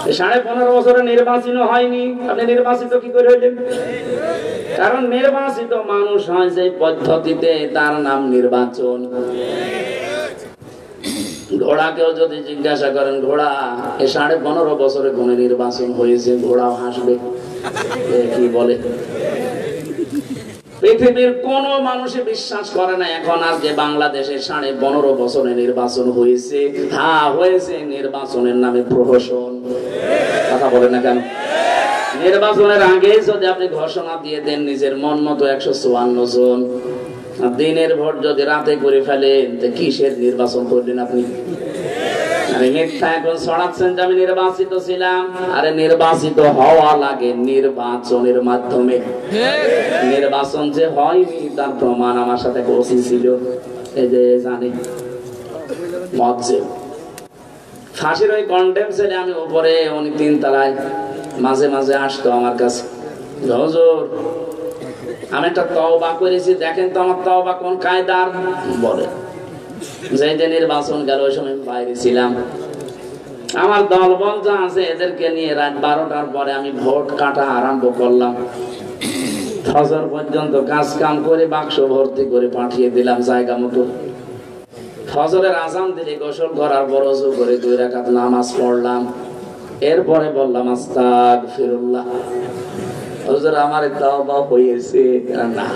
15.5 বছরে নির্বাচিত হয়নি, আপনি নির্বাচিত কি করে হইলেন? কারণ নির্বাচিত মানুষ হয় যে পদ্ধতিতে, তার নাম নির্বাচন। ঘোড়াকেও যদি জিজ্ঞাসা করেন, ঘোড়া এ 15.5 বছরে কোন নির্বাচন হয়েছে, ঘোড়াও হাসবে। কি বলে? পৃথিবীর কোন মানুষে বিশ্বাস করে না এখন আর যে বাংলাদেশে 15.5 বছরে নির্বাচন হয়েছে। হ্যাঁ হয়েছে, নির্বাচনের নামে প্রহসন। কথা বলে না কেন? নির্বাচনের আগে যদি আপনি ঘোষণা দিয়ে দেন নিজের মন মতো 154 জন, দিনের ভোট যদি রাতে করে ফেলেন, কিসের নির্বাচন করলেন আপনি? আরে মিথ্যা এখন ছড়াচ্ছেন যে আমি নির্বাচিত ছিলাম। আরে নির্বাচিত হওয়া লাগে নির্বাচনের মাধ্যমে। নির্বাচন যে হয়নি তার প্রমাণ আমার সাথে ওসি ছিল, এই যে জানি মজ্জে ফাঁসির ওই কন্ডেম ছেলে। আমি উপরে, উনি 3 তলায়, মাঝে মাঝে আসতো আমার কাছে, হুজুর আমি একটা তওবা করেছি, দেখেন তো আমার তওবা কোন কায়দার। বলে যে নির্বাচন গেল ওই সময় বাইরে ছিলাম। আমার দলবল যা আছে এদেরকে নিয়ে রাত 12টার পরে আমি ভোট কাটা আরম্ভ করলাম। ফজর পর্যন্ত কাজ কাম করে বাক্স ভর্তি করে পাঠিয়ে দিলাম জায়গা মতো। ফজরের আজান দিলে গোসল করার পর ওযু করে 2 রাকাত নামাজ পড়লাম। এরপরে বললাম আস্তাগফিরুল্লাহ। হুজুর আমার তাওবা হয়েছে না।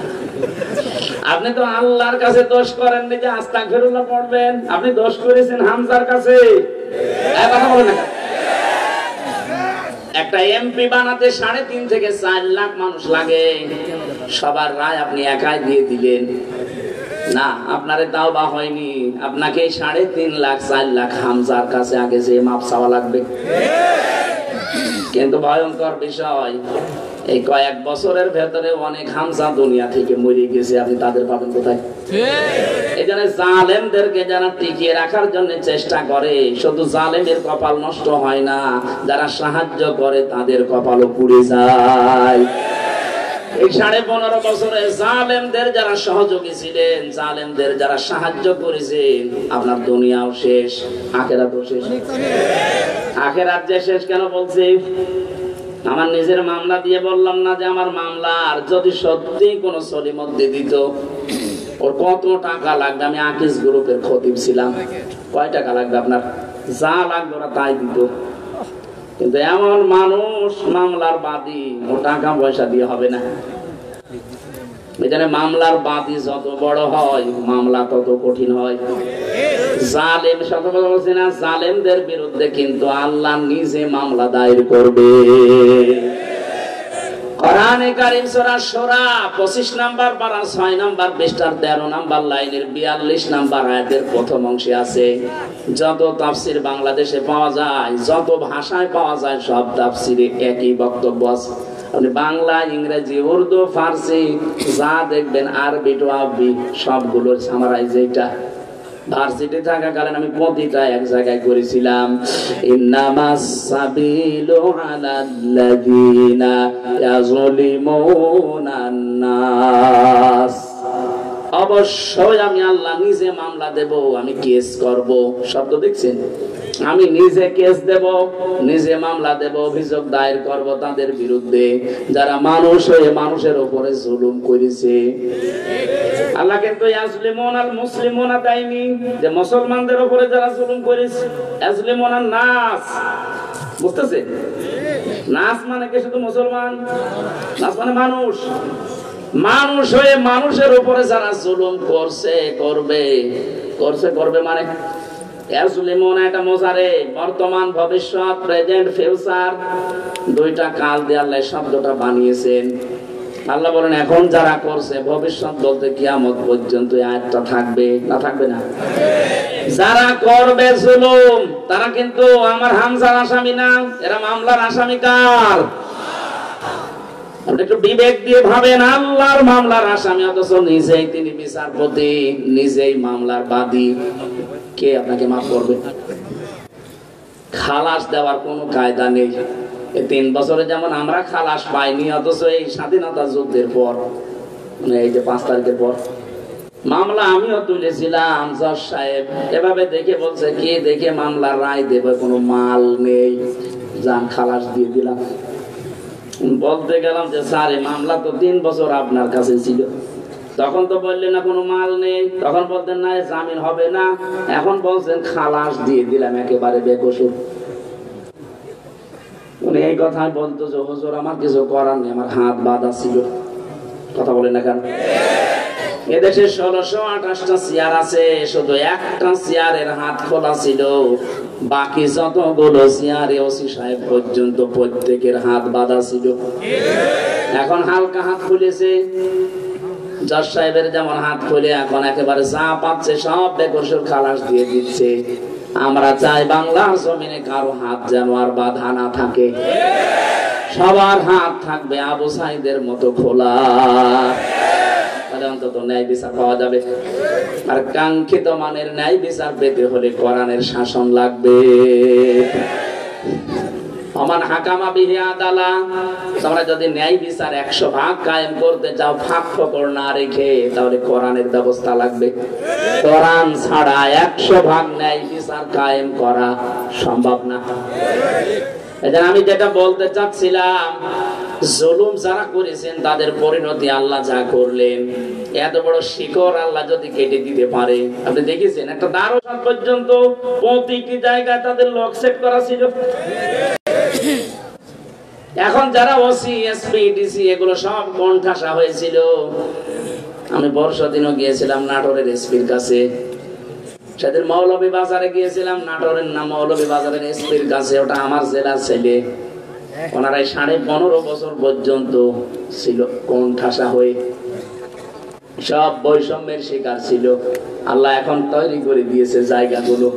আপনি তো আল্লাহর কাছে দোষ করেননি যে আস্তাগফিরুল্লাহ পড়বেন, আপনি দোষ করেছেন হামজার কাছে। কথা বলেন না। একটা এমপি বানাতে 3.5 থেকে 4 লাখ মানুষ লাগে, সবার রায় আপনি একাই দিয়ে দিলেন। না, আপনারে তাওবা হয়নি, আপনাকে 3.5 লাখ 4 লাখ হামজার কাছে আগে যে মাপ চাওয়া লাগবে। কিন্তু ভয়ঙ্কর বিষয়, এই কয়েক বছরের ভেতরে অনেক হামজা দুনিয়া থেকে মরে গেছে, আপনি তাদের পাবেন কোথায়? এই জন্য জালেমদেরকে যারা টিকিয়ে রাখার জন্য চেষ্টা করে, শুধু জালেমের কপাল নষ্ট হয় না, যারা সাহায্য করে তাদের কপালও পুড়ে যায়। এই 15.5 বছরে জালেমদের যারা সহযোগী ছিলেন, জালেমদের যারা সাহায্য করেছেন, আপনার দুনিয়াও শেষ, আখিরাতও শেষ। আখিরাত যে শেষ কেন বলছি? আমার নিজের মামলা দিয়ে বললাম না যে আমার মামলার যদি সত্যি কোনো সলিমদ্দি দিত, ওর কত টাকা লাগবে? আমি আকিস গ্রুপের খতিব ছিলাম, কয় টাকা লাগবে আপনার? যা লাগবে ওরা তাই দিত। কিন্তু এমন মানুষ মামলার বাদী, ও টাকা পয়সা দিয়ে হবে না। এখানে মামলার বাদী যত বড় হয়, মামলা তত কঠিন হয়। জালেম, শত কথা বলছি না, জালেমদের বিরুদ্ধে কিন্তু আল্লাহ নিজে মামলা দায়ের করবে। কোরআনে কারীম সূরা শূরা 25 নাম্বার পারা 6 নাম্বার পৃষ্ঠার 13 নাম্বার লাইনের 42 নাম্বার আয়াতের প্রথম অংশে আছে। যত তাফসীর বাংলাদেশে পাওয়া যায়, যত ভাষায় পাওয়া যায়, সব তাফসীরে একই বক্তব্য আছে। আপনি বাংলা, ইংরেজি, উর্দু, ফার্সি যা দেখবেন, আরবি টু আরবি সবগুলোর সামারাইজ এটা। ভার্সিটি থাকাকালীন আমি প্রতিটা এক জায়গায় করেছিলাম, ইন্নামাস সাবিলু আলাল্লাযিনা ইয়াযলিমুনান নাস। অবশ্যই আমি আল্লাহ নিজে মামলা দেব, আমি কেস করব। শব্দ দেখছেন? আমি নিজে কেস দেব, নিজে মামলা দেব, অভিযোগ দায়ের করব তাদের বিরুদ্ধে যারা মানুষ হয়ে মানুষের উপরে জুলুম করেছে। আল্লাহ কিন্তু ইয়াজলিমুনাল মুসলিমুনা দেয়নি যে মুসলমানদের উপরে যারা জুলুম করেছে, ইয়াজলিমুনান নাস। বুঝতেছেন? নাস মানে কি শুধু মুসলমান? নাস মানে মানুষ। মানুষ হয়ে মানুষের উপরে যারা জুলুম করছে, করবে মানে ইয়াজলিমুনা এটা মুজারে, বর্তমান, ভবিষ্যৎ, প্রেজেন্ট, ফিউচার, দুইটা কাল দিয়ে আল্লাহ শব্দটা বানিয়েছেন। আল্লাহ বলেন এখন যারা করছে, ভবিষ্যৎ বলতে কিয়ামত পর্যন্ত আয়াতটা থাকবে না? থাকবে না? যারা করবে জুলুম তারা কিন্তু আমার হামজার আসামি না, এরা মামলার আসামি। কার? আপনি একটু বিবেক দিয়ে ভাবেন, আল্লাহর মামলার আসামি, অথচ নিজেই তিনি বিচারপতি, নিজেই মামলার বাদী। কে আপনাকে মাফ করবে? খালাস দেওয়ার কোনো কায়দা নেই। এই 3 বছরে যেমন আমরা খালাস পাইনি, অথচ এই স্বাধীনতা যুদ্ধের পর, মানে এই যে 5 তারিখের পর মামলা আমিও তুলেছিলাম। জজ সাহেব এভাবে দেখে বলছে, কে দেখে মামলার রায় দেবে, কোনো মাল নেই, যান খালাস দিয়ে দিলাম। বলতে গেলাম যে স্যার এই মামলা তো 3 বছর আপনার কাছে ছিল, তখন তো বললেন না কোনো মাল নেই, তখন বলতেন না জামিন হবে না, এখন বলছেন খালাস দিয়ে দিলাম একেবারে বেকসুর। উনি এই কথাই বলতো যে হুজুর আমার কিছু করার নেই, আমার হাত বাঁধা ছিল। কথা বলেন না কেন? এদেশে 1628টা চেয়ার আছে, শুধু একটা চেয়ারের হাত খোলা ছিল, বাকি যতগুলো চেয়ারে ওসি সাহেব পর্যন্ত প্রত্যেকের হাত বাঁধা ছিল। এখন হালকা হাত খুলেছে, জজ সাহেবের যেমন হাত খুলে এখন একেবারে যা পাচ্ছে সব বেকসুর খালাস দিয়ে দিচ্ছে। আমরা চাই বাংলার জমিনে কারো হাত যেন আর বাঁধা না থাকে, সবার হাত থাকবে আবু সাইদের মতো খোলা। তাহলে অন্তত ন্যায় বিচার পাওয়া যাবে। আর কাঙ্ক্ষিত মানের ন্যায় বিচার পেতে হলে কোরআনের শাসন লাগবে। ওমান হাকামা বিহি আদালা, তোমরা যদি ন্যায় বিচার 100 ভাগ কায়েম করতে চাও ফাঁক ফোকর না রেখে, তাহলে কোরআনের ব্যবস্থা লাগবে। কোরআন ছাড়া 100 ভাগ ন্যায় বিচার কায়েম করা সম্ভব না। এজন্য আমি যেটা বলতে চাচ্ছিলাম, জুলুম যারা করেছেন তাদের পরিণতি আল্লাহ যা করলেন, এত বড় শিকড় আল্লাহ যদি কেটে দিতে পারে। আপনি দেখেছেন একটা দারোয়ান পর্যন্ত প্রতিটি জায়গায় তাদের লক সেট করা ছিল। এখন যারা ওসি এসপি ডিসি এগুলো সব কোণঠাসা হয়েছিল। আমি বর্ষা দিনও গিয়েছিলাম নাটোরের এসপির কাছে, সেদিন মৌলভী বাজারে গিয়েছিলাম, নাটোরের নাম মৌলভী বাজারের এসপির কাছে। ওটা আমার জেলার ছেলে, ওনারাই 15.5 বছর পর্যন্ত ছিল কোণঠাসা হয়ে, সব বৈষম্যের শিকার ছিল। আল্লাহ এখন তৈরি করে দিয়েছে জায়গাগুলো।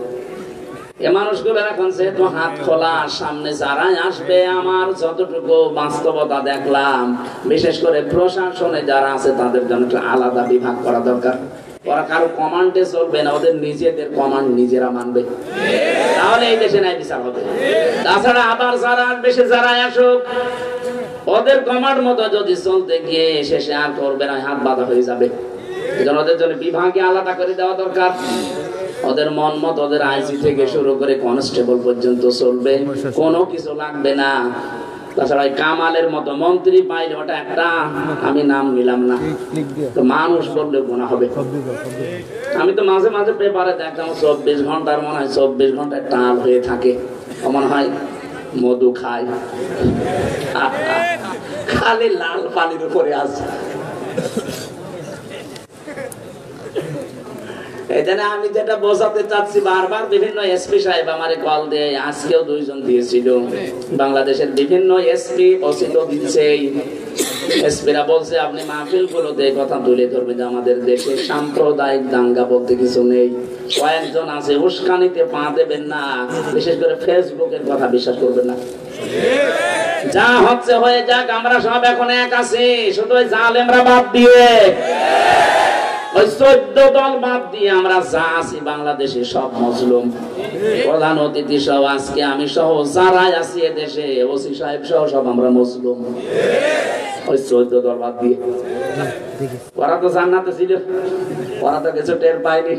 এ মানুষগুলো এখন যেহেতু হাত খোলা, সামনে যারাই আসবে, আমার যতটুকু বাস্তবতা দেখলাম, বিশেষ করে প্রশাসনে যারা আছে তাদের জন্য একটা আলাদা বিভাগ করা দরকার। ওরা কারো কমান্ডে চলবে না, ওদের নিজেদের কমান্ড নিজেরা মানবে, তাহলে এই দেশে ন্যায় বিচার হবে। তাছাড়া আবার যারা আসবে, সে যারাই আসুক, ওদের কমান্ড মতো যদি চলতে গিয়ে শেষে আর করবে না, হাত বাঁধা হয়ে যাবে। এজন্য ওদের জন্য বিভাগে আলাদা করে দেওয়া দরকার। ওদের মন মত, ওদের আইজি থেকে শুরু করে কনস্টেবল পর্যন্ত চলবে, কোনো কিছু লাগবে না। তাছাড়া কামালের মতো মন্ত্রী পাইলে ওটা একটা, আমি নাম নিলাম না, তো মানুষ বললে গুনাহ হবে। আমি তো মাঝে মাঝে পেপারে দেখতাম 24 ঘন্টার মনে হয় 24 ঘন্টায় টাল হয়ে থাকে, মনে হয় মধু খায়, খালি লাল পানির উপরে আছে। এখানে আমি যেটা বোঝাতে চাচ্ছি, বারবার বিভিন্ন এসপি সাহেব আমারে কল দেয়, আজকেও 2 জন দিয়েছিল। বাংলাদেশের বিভিন্ন এসপি ওসি তো দিচ্ছে। এসপিরা বলছে আপনি মাহফিলগুলোতে কথা তুলে ধরবেন যে আমাদের দেশে সাম্প্রদায়িক দাঙ্গা বলতে কিছু নেই। কয়েকজন আছে, উস্কানিতে পা দেবেন না, বিশেষ করে ফেসবুকের কথা বিশ্বাস করবেন না। যা হচ্ছে হয়ে যাক, আমরা সব এখন এক আছি, শুধু ওই জালেমরা বাদ দিয়ে, ওই 14 দল বাদ দিয়ে আমরা যা আছি বাংলাদেশে সব মুসলিম। প্রধান অতিথি সহ আজকে আমি সহ যারাই আছি এদেশে, ওসি সাহেব সহ সব আমরা মুসলিম। ওই 14 দল বাদ দিয়ে, ওরা তো জান্নাতে ছিল, ওরা তো কিছু টের পায়নি।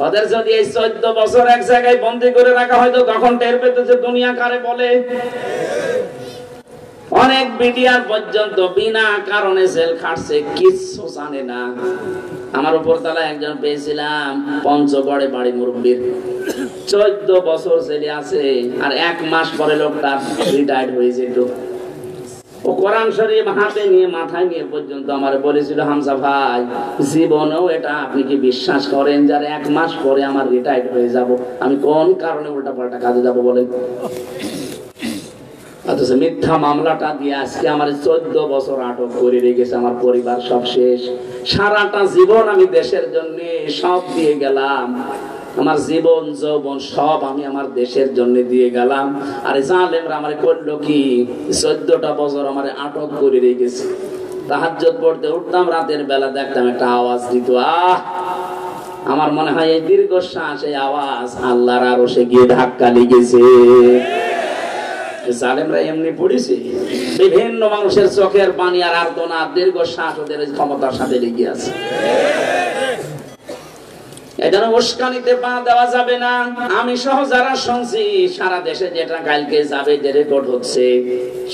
ওদের যদি এই 14 বছর এক জায়গায় বন্দী করে রাখা হয়তো তখন টের পেত যে দুনিয়া কারে বলে। অনেক বিডিআর পর্যন্ত বিনা কারণে জেল খাটছে, কিচ্ছু জানে না। আমার উপর তলায় একজন পেয়েছিলাম, পঞ্চগড়ে বাড়ি, মুরব্বীর 14 বছর জেলে আছে, আর 1 মাস পরে লোকটা রিটায়ার্ড হয়ে যেত। ও কোরআন শরীফ হাতে নিয়ে মাথায় নিয়ে পর্যন্ত আমার বলেছিল, হামজা ভাই জীবনেও এটা আপনি কি বিশ্বাস করেন যার 1 মাস পরে আমার রিটায়ার্ড হয়ে যাব? আমি কোন কারণে উল্টা পাল্টা কাজে যাব বলেন? অথচ মিথ্যা মামলাটা দিয়ে আজকে আমার 14 বছর আটক করে রেখেছে। আমার পরিবার সব শেষ, সারাটা জীবন আমি দেশের জন্য সব দিয়ে গেলাম, আমার জীবন যৌবন সব আমি আমার দেশের জন্য দিয়ে গেলাম। আর জালেমরা আমারে করলো কি, 14টা বছর আমারে আটক করে রেখেছে। তাহাজ্জুদ পড়তে উঠতাম, রাতের বেলা দেখতাম একটা আওয়াজ দিত, আহ! আমার মনে হয় এই দীর্ঘশ্বাস, এই আওয়াজ আল্লাহর আরশে গিয়ে ধাক্কা লেগেছে। জালেমরা এমনি পড়েছে, বিভিন্ন মানুষের চোখের পানি আর আর্তনা, দীর্ঘশ্বাস ওদের ক্ষমতার সাথে লেগে আছে। এজন্য উস্কানিতে পা দেওয়া যাবে না। আমি সহ যারা শুনছি, সারা দেশে যেটা কালকে যাবে, যে রেকর্ড হচ্ছে,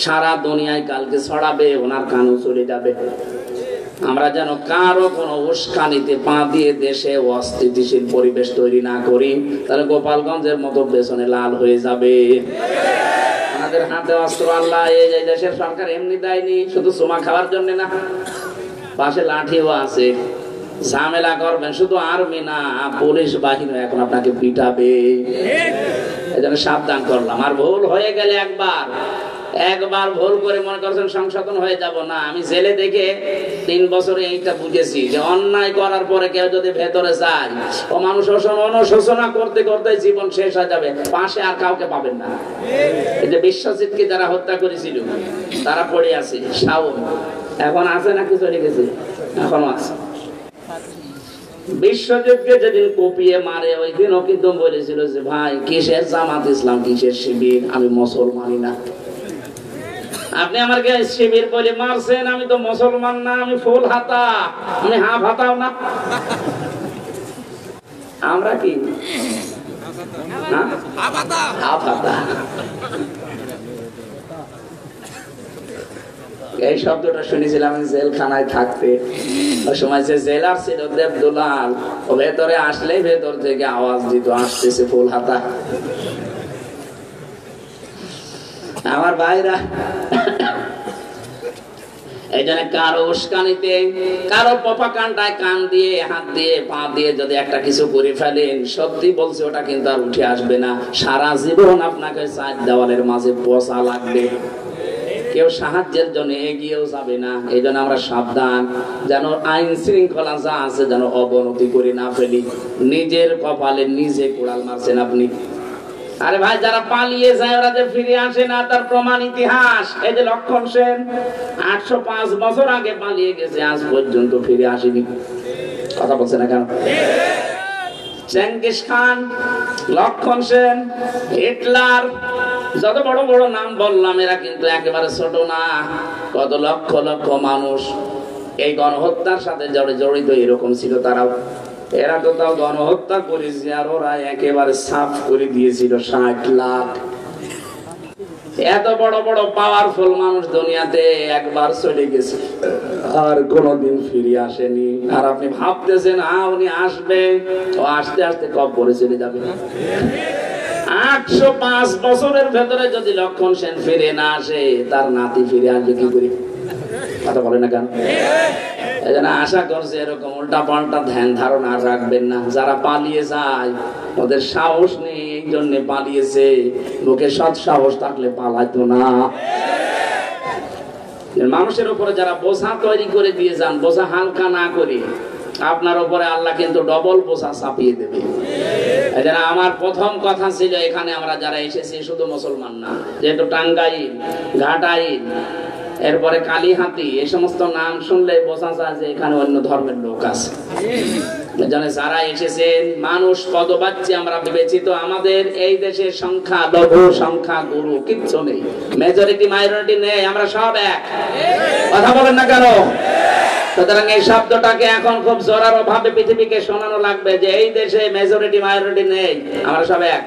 সারা দুনিয়ায় কালকে ছড়াবে, ওনার কানও চলে যাবে। আমরা যেন কারো কোনো উস্কানিতে পা দিয়ে দেশে অস্থিতিশীল পরিবেশ তৈরি না করি, তাহলে গোপালগঞ্জের মতো পেছনে লাল হয়ে যাবে। আমাদের হাতে অস্ত্র আল্লাহ এই দেশের সরকার এমনি দেয়নি, শুধু চুমা খাওয়ার জন্য না, পাশে লাঠিও আছে। ঝামেলা করবেন শুধু আর্মি না, পুলিশ বাহিনী এখন আপনাকে পিটাবে। এই জন্য সাবধান করলাম। আর ভুল হয়ে গেলে একবার ভুল করে মনে করছেন সংশোধন হয়ে যাব না। আমি জেলে দেখে 3 বছরে এইটা বুঝেছি যে অন্যায় করার পরে কেউ যদি ভেতরে যায়, ও মানুষ অনুশোচনা করতে করতে জীবন শেষ হয়ে যাবে, পাশে আর কাউকে পাবেন না। এই যে বিশ্বজিৎকে যারা হত্যা করেছিল, তারা পড়ে আছে, শাওন এখন আছে নাকি চলে গেছে? এখনো আছে। বিশ্বযুদ্ধে যেদিন কপিয়ে মারে ওই দিনও কিন্তু বলেছিল যে ভাই কিসের জামাত ইসলাম, কিসের শিবির, আমি মুসলমানই না। আপনি আমাকে শিবির বলে মারছেন, আমি তো মুসলমান না, আমি ফুল হাতা, আমি হাফ হাতাও না। আমরা কি হাফ হাতা। এই শব্দটা শুনেছিলাম জেলখানায় থাকতে। ওই সময় যে জেলার ছিল দেবদুলাল, ও ভেতরে আসলেই ভেতর থেকে আওয়াজ দিত আসতেছে ফুল হাতা। আমার ভাইরা, এই জন্য কারো উস্কানিতে, কারো প্রপাগান্ডায় কান দিয়ে, হাত দিয়ে, পা দিয়ে যদি একটা কিছু করে ফেলেন, সত্যি বলছে ওটা কিন্তু আর উঠে আসবে না। সারা জীবন আপনাকে চার দেওয়ালের মাঝে বসা লাগবে, কেউ সাহায্যের জন্য এগিয়েও যাবে না। এই জন্য আমরা সাবধান, যেন আইন শৃঙ্খলা যা আছে যেন অবনতি করে না ফেলি। নিজের কপালে নিজে কোড়াল মারছেন আপনি। আরে ভাই, যারা পালিয়ে যায় ওরা যে ফিরে আসে না, তার প্রমাণ ইতিহাস। এই যে লক্ষণ সেন 805 বছর আগে পালিয়ে গেছে, আজ পর্যন্ত ফিরে আসেনি। কথা বলছে না কেন? চেঙ্গিস খান, লক্ষণ সেন, হিটলার, যত বড় বড় নাম বললাম এরা কিন্তু একেবারে ছোট না। কত লক্ষ লক্ষ মানুষ এই গণহত্যার সাথে জড়িত এরকম ছিল তারাও। এরা তো তাও গণহত্যা করেছে, আর ওরা একেবারে সাফ করে দিয়েছিল 60 লাখ। এত বড় বড় পাওয়ারফুল মানুষ দুনিয়াতে একবার চলে গেছে, আর কোনদিন ফিরে আসেনি। আর আপনি ভাবতেছেন উনি আসবে, ও আস্তে আস্তে কবরে চলে যাবে। 805 বছরের ভেতরে যদি লক্ষণ সেন ফিরে না আসে, তার নাতি ফিরে আসবে কি করে? কথা বলে না কেন? এজন্য আশা করছে এরকম উল্টা পাল্টা ধ্যান ধারণা রাখবেন না। যারা পালিয়ে যায় ওদের সাহস নেই, এই জন্য পালিয়েছে। লোকে সৎ সাহস থাকলে পালাইতো না। মানুষের উপরে যারা বোঝা তৈরি করে দিয়ে যান, বোঝা হালকা না করে, আপনার উপরে আল্লাহ কিন্তু ডবল বোঝা চাপিয়ে দেবে। এজন্য আমার প্রথম কথা ছিল, এখানে আমরা যারা এসেছি শুধু মুসলমান না, যেহেতু টাঙ্গাইল, ঘাটাইল, এরপরে কালীহাতি, এই সমস্ত নাম শুনলে বোঝা যায় যে এখানে অন্য ধর্মের লোক আছে। যারা এসেছেন মানুষ পদবাচ্য আমরা বিবেচিত। আমাদের এই দেশের সংখ্যা লঘু, সংখ্যা গুরু কিচ্ছু নেই, মেজরিটি মাইনরিটি নেই, আমরা সব এক। কথা বলেন না কেন? সুতরাং এই শব্দটাকে এখন খুব জোরালো ভাবে পৃথিবীকে শোনানো লাগবে যে এই দেশে মেজরিটি মাইনরিটি নেই, আমরা সব এক।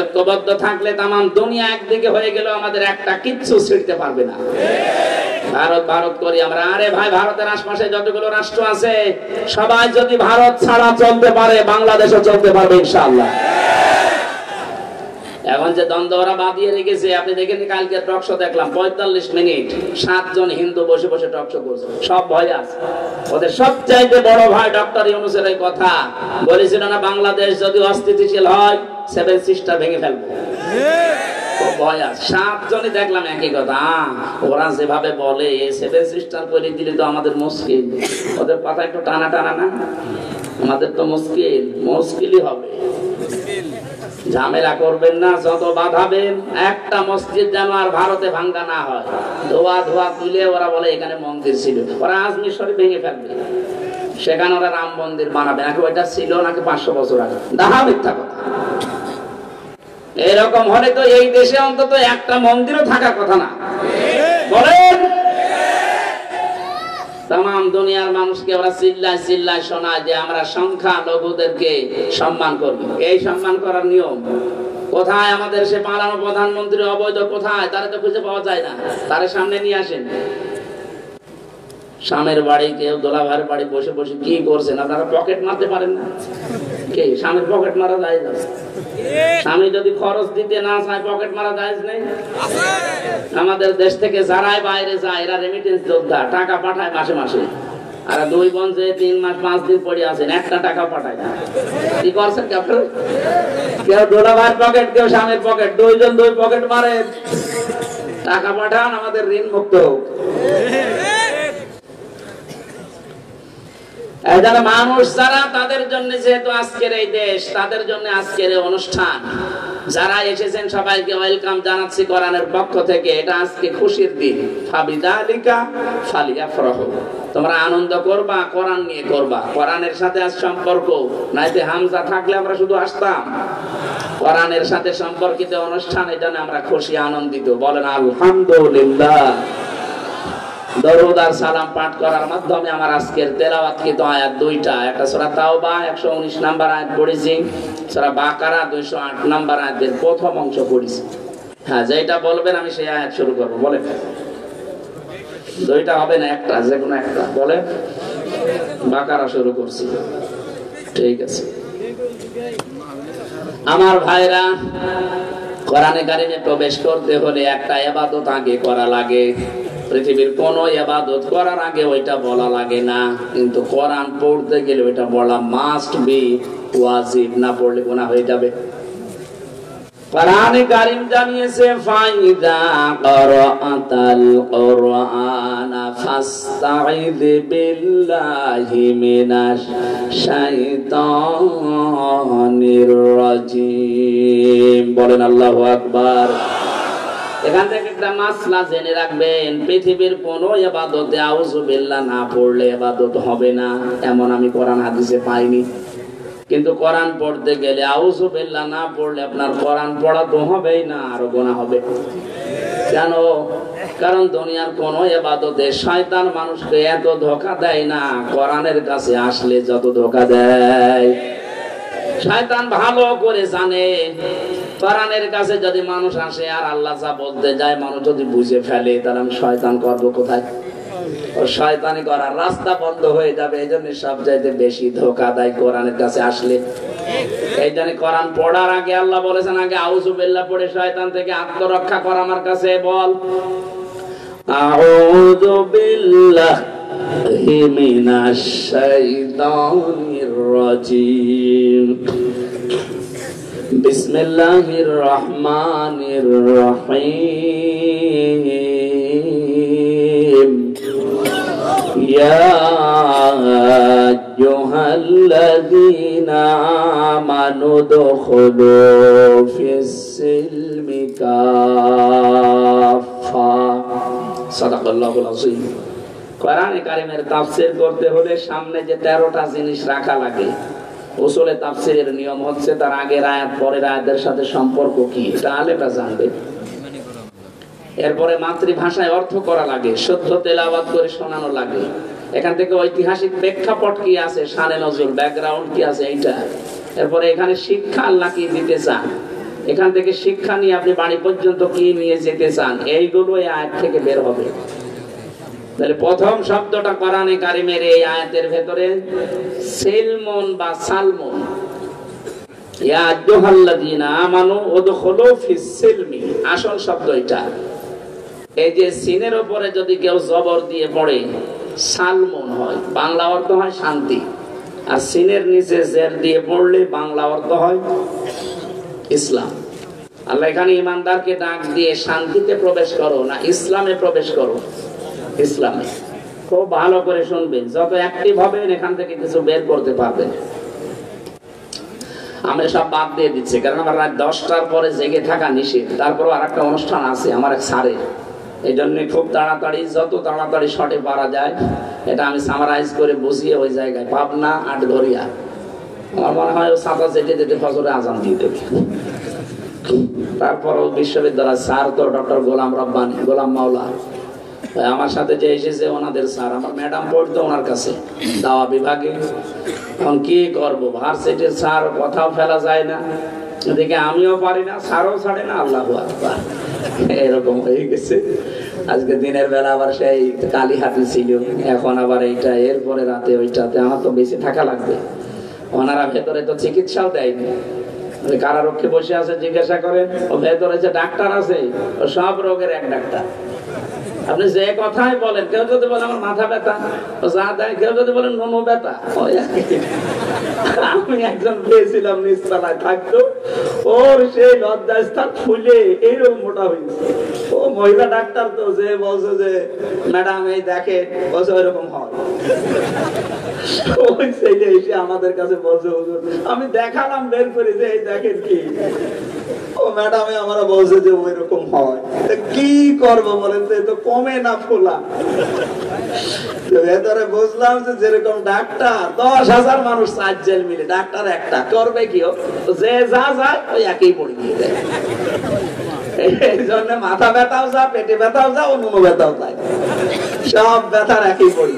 ঐক্যবদ্ধ থাকলে তাম দুনিয়া একদিকে হয়ে গেল, আমাদের একটা কিচ্ছু ছিঁড়তে পারবে না। ভারত ভারত করি আমরা। আরে ভাই, ভারতের আশপাশে যতগুলো রাষ্ট্র আছে সবাই যদি ভারত ছাড়া চলতে পারে, বাংলাদেশও চলতে পারবে ইনশাআল্লাহ। এখন যে দ্বন্দ্ব ওরা বাঁধিয়ে রেখেছে, আপনি দেখেন কালকে টক শো দেখলাম 45 মিনিট 7 জন হিন্দু বসে বসে টক শো করছে। সব ভয় আছে। ওদের সবচাইতে বড় ভাই ডক্টর ইউনূসের এই কথা বলেছিল না, বাংলাদেশ যদি অস্থিতিশীল হয় 7 সিস্টার ভেঙে ফেলবো। ভয় আছে। 7 জনই দেখলাম একই কথা। ওরা যেভাবে বলে 7 সিস্টার করে দিলে তো আমাদের মুশকিল। ওদের কথা একটু টানা টানা না, আমাদের তো মুশকিলই হবে। ঝামেলা করবেন না, যত বাধাবেন। একটা মসজিদ যেন আর ভারতে ভাঙ্গা না হয়। ধোয়া ধোয়া তুলে ওরা বলে এখানে মন্দির ছিল, ওরা আজমির শরীফ ভেঙে ফেলবে, সেখানে ওরা রাম মন্দির বানাবে। নাকি ওইটা ছিল নাকি 500 বছর আগে। দাহা মিথ্যা কথা। এরকম হলে তো এই দেশে অন্তত একটা মন্দিরও থাকার কথা না, বলেন? তাম দুনিয়ার মানুষকে ওরা চিল্লায় চিল্লায় শোনায় যে আমরা সংখ্যা লঘুদেরকে সম্মান করব। এই সম্মান করার নিয়ম কোথায়? আমাদের সে পালানো প্রধানমন্ত্রী অবৈধ কোথায়? তারা তো খুঁজে পাওয়া যায় না। তার সামনে নিয়ে আসেন। স্বামীর বাড়ি, কেউ দোলাভাইয়ের বাড়ি বসে বসে কি করছেন? আপনারা পকেট মারতে পারেন না? কে স্বামীর পকেট মারা যায়? স্বামী যদি খরচ দিতে না চায় পকেট মারা যায় নেই? আমাদের দেশ থেকে যারাই বাইরে যায় এরা রেমিটেন্স যোদ্ধা, টাকা পাঠায় মাসে মাসে। আর 2 বোন যে 3 মাস 5 দিন পড়ে আছেন, একটা টাকা পাঠায় না। কি করছেন কি আপনারা? কেউ দোলাভাইয়ের পকেট, কেউ স্বামীর পকেট, 2 জন 2 পকেট মারে। টাকা পাঠান, আমাদের ঋণ মুক্ত হোক। মানুষ যারা, তাদের জন্য যেহেতু আজকের এই দেশ, তাদের জন্য আজকের এই অনুষ্ঠান। যারা এসেছেন সবাইকে ওয়েলকাম জানাচ্ছি কোরআনের পক্ষ থেকে। এটা আজকে খুশির দিন, ফাবিযালিকা ফালিয়াফরাহু। তোমরা আনন্দ করবা, কোরআন নিয়ে করবা, কোরআনের সাথে আজ সম্পর্ক। নাইতে হামজা থাকলে আমরা শুধু আসতাম। কোরআনের সাথে সম্পর্কিত অনুষ্ঠানে জন্য আমরা খুশি আনন্দিত। বলেন আলহামদুলিল্লাহ। দরুদ আর সালাম পাঠ করার মাধ্যমে আমার আজকের তেলাওয়াতকৃত আয়াত দুইটা, একটা সূরা তাওবা 119 নম্বর আয়াত পড়েছি, সূরা বাকারা 208 নম্বর আয়াতের প্রথম অংশ পড়েছি। হ্যাঁ, যেটা বলবেন আমি সেই আয়াত শুরু করব। বলেন, দুইটা হবে না, একটা, যে কোনো একটা বলেন। বাকারা শুরু করছি, ঠিক আছে। আমার ভাইরা, কোরআনে কারিমে প্রবেশ করতে হলে একটা ইবাদত আগে করা লাগে। পৃথিবীর কোন ইবাদত করার আগে ওইটা বলা লাগে না, কিন্তু কোরআন পড়তে গেলে ওইটা বলা মাস্ট বি, ওয়াজিব। না পড়লে গুনাহ হয়ে যাবে। কোরআনে কারীম জানিয়েছে, ফাইদা ক্বারাআতাল কুরআনা ফাস্তাইয বিল্লাহি মিনাশ শাইতানির রাজীম। বলেন আল্লাহু আকবার। এখান থেকে একটা মাসলা জেনে রাখবেন, পৃথিবীর কোন ইবাদতে আউযু বিল্লাহ না পড়লে ইবাদত হবে না, এমন আমি কোরআন হাদিসে পাইনি। কিন্তু কোরআন পড়তে গেলে আউযু বিল্লাহ না পড়লে আপনার কোরআন পড়া তো হবেই না, আরো গুনাহ হবে। কেন? কারণ দুনিয়ার কোন ইবাদতে শয়তান মানুষকে এত ধোঁকা দেয় না কোরআনের কাছে আসলে যত ধোঁকা দেয়। শয়তান ভালো করে জানে কোরআনের কাছে যদি মানুষ আসে আর আল্লাহ যা বলতে যায় মানুষ যদি বুঝে ফেলে, তাহলে আমি শয়তান করবো কোথায়? ও শয়তানি করার রাস্তা বন্ধ হয়ে যাবে। এই জন্য সবচাইতে বেশি ধোঁকা দেয় কোরআনের কাছে আসলে। এই জন্য কোরআন পড়ার আগে আল্লাহ বলেছেন, আগে আউযু বিল্লাহ পড়ে শয়তান থেকে আত্মরক্ষা কর। আমার কাছে বল, আউযু বিল্লাহি মিনাশ শাইতানির রাজীম, বিসমিল্লাহির রহমানির রহিম, ইয়া আইয়ুহাল্লাযীনা আমানু দুখুলু ফিস-সিলমি কাফা। সাদাকাল্লাহুল আযীম। কোরআনে কারীমের তাফসীর করতে হলে সামনে যে 13টা জিনিস রাখা লাগে, উসুলে তাফসীরের নিয়ম হচ্ছে তার আগের আয়াত পরের আয়াতের সাথে সম্পর্ক কি, এটা আলেমরা জানবে। এরপরে মাতৃভাষায় অর্থ করা লাগে, শুদ্ধ তেলাওয়াত করে শোনানো লাগে। এখান থেকে ঐতিহাসিক প্রেক্ষাপট কি আছে, শানে নজরুল ব্যাকগ্রাউন্ড কি আছে এইটা। এরপরে এখানে শিক্ষা আল্লাহ কি দিতে চান, এখান থেকে শিক্ষা নিয়ে আপনি বাড়ি পর্যন্ত কি নিয়ে যেতে চান, এইগুলো এই আয়াত থেকে বের হবে। তাহলে প্রথম শব্দটা কোরআনে কারীমের এই আয়াতের ভেতরে সিলমুন বা সালমুন। ইয়া আইয়ুহাল্লাযীনা আমানু উদখুলু ফিস-সিলমি, আসল শব্দ এটা। এই যে সিনের উপরে যদি কেউ জবর দিয়ে পড়ে সালমুন হয়, বাংলা অর্থ হয় শান্তি। আর সিনের নিচে জের দিয়ে পড়লে বাংলা অর্থ হয় ইসলাম। আল্লাহ এখানে ইমানদারকে ডাক দিয়ে শান্তিতে প্রবেশ করো না ইসলামে প্রবেশ করো। ইসলামে খুব ভালো করে শুনবেন, যত অ্যাক্টিভ হবেন এখান থেকে কিছু বের করতে পারবেন। আমি সব বাদ দিয়ে দিচ্ছি, কারণ আমার রাত 10টার পরে জেগে থাকা নিষেধ। তারপরও আর একটা অনুষ্ঠান আছে আমার এক স্যারের, এই জন্য খুব তাড়াতাড়ি, যত তাড়াতাড়ি শর্টে পারা যায় এটা আমি সামারাইজ করে বুঝিয়ে ওই জায়গায় পাবনা আটঘরিয়া। আমার মনে হয় ও ছাতা যেতে যেতে ফজরে আজান দিয়ে দেবে। তারপরও বিশ্ববিদ্যালয় স্যার তো ডক্টর গোলাম রব্বানী, গোলাম মাওলা আমার সাথে যে এসেছে ওনাদের স্যার, আমার ম্যাডাম পড়তো ওনার কাছে দাওয়া বিভাগে। এখন কি করবো, ভার্সিটির স্যার কথাও ফেলা যায় না, এদিকে আমিও পারি না, স্যারও ছাড়ে না। আল্লাহু আকবার, এরকম হয়ে গেছে। আজকে দিনের বেলা আবার সেই কালী হাতি ছিল, এখন আবার এইটা, এরপরে রাতে ওইটাতে। আমার তো বেশি থাকা লাগবে। ওনারা ভেতরে তো চিকিৎসাও দেয়নি, কারারক্ষে বসে আছে, জিজ্ঞাসা করেন ও ভেতরে যে ডাক্তার আছে ও সব রোগের এক ডাক্তার। আপনি যে কথাই বলেন, কেউ যদি বলে আমার মাথা ব্যথা ও যা দেয়, কেউ যদি বলেন নুনু ব্যথা। আমি একজন পেয়েছিলাম নিচতলায় থাকতো, ওর সেই লজ্জাস্থান ফুলে এইরকম মোটা হয়েছে। ও মহিলা ডাক্তার তো, যে বলছে যে ম্যাডাম এই দেখে, বলছে ওইরকম হয়। ওই ছেলে এসে আমাদের কাছে বলছে হুজুর, আমি দেখালাম বের করে যে এই দেখেন কি, ও ম্যাডামে আমরা বলছে যে ওইরকম হয়। কি করবো বলেন তো, তো কমে না ফোলা। ভেতরে বুঝলাম যে যেরকম ডাক্তার 10,000 মানুষ 4 জেল মিলে, ডাক্তার একটা করবে কি, যে যা যায় ওই একই পড়ে গিয়ে দেয়। এই জন্য মাথা ব্যথাও যা, পেটে ব্যথাও যা, অন্য ব্যথাও যায়, সব ব্যথার একই পড়ি।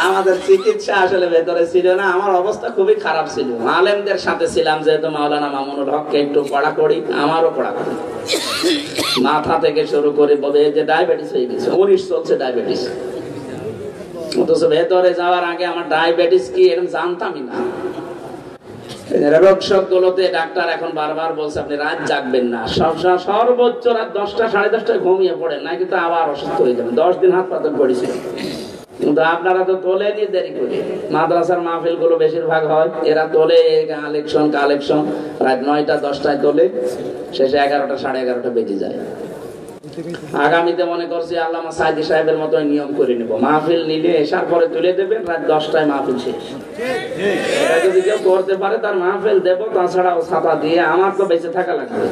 আমাদের চিকিৎসা আসলে ভেতরে ছিল না। আমার অবস্থা খুবই খারাপ ছিল। আলেমদের সাথে ছিলাম, যেহেতু মাওলানা মামুনুল হককে একটু পড়া করি, আমারও পড়া করি। মাথা থেকে শুরু করে বলে যে ডায়াবেটিস হয়ে গেছে, 19 চলছে ডায়াবেটিস। অথচ ভেতরে যাওয়ার আগে আমার ডায়াবেটিস কি এরকম জানতামই না। রোগ গুলোতে ডাক্তার এখন বারবার বলছে আপনি রাত জাগবেন না, সর্বোচ্চ রাত 10টা 10:30টায় ঘুমিয়ে পড়েন, না কিন্তু আবার অসুস্থ হয়ে যাবেন। 10 দিন হাসপাতাল পড়েছিল। কিন্তু আপনারা তো তোলেনি, দেরি করে। মাদ্রাসার মাহফিল গুলো বেশিরভাগ হয়, এরা তোলে কালেকশন রাত 9টা 10টায় তোলে, শেষে 11টা 11:30 বেজে যায়। আগামীতে মনে করছি আল্লামা সাইদি সাহেবের মতো নিয়ম করে নেব, মাহফিল নিলে এসার পরে তুলে দেবেন, রাত 10টায় মাহফিল শেষ। যদি কেউ করতে পারে তার মাহফিল দেবো, তাছাড়াও ছাতা দিয়ে আমার তো বেঁচে থাকা লাগবে।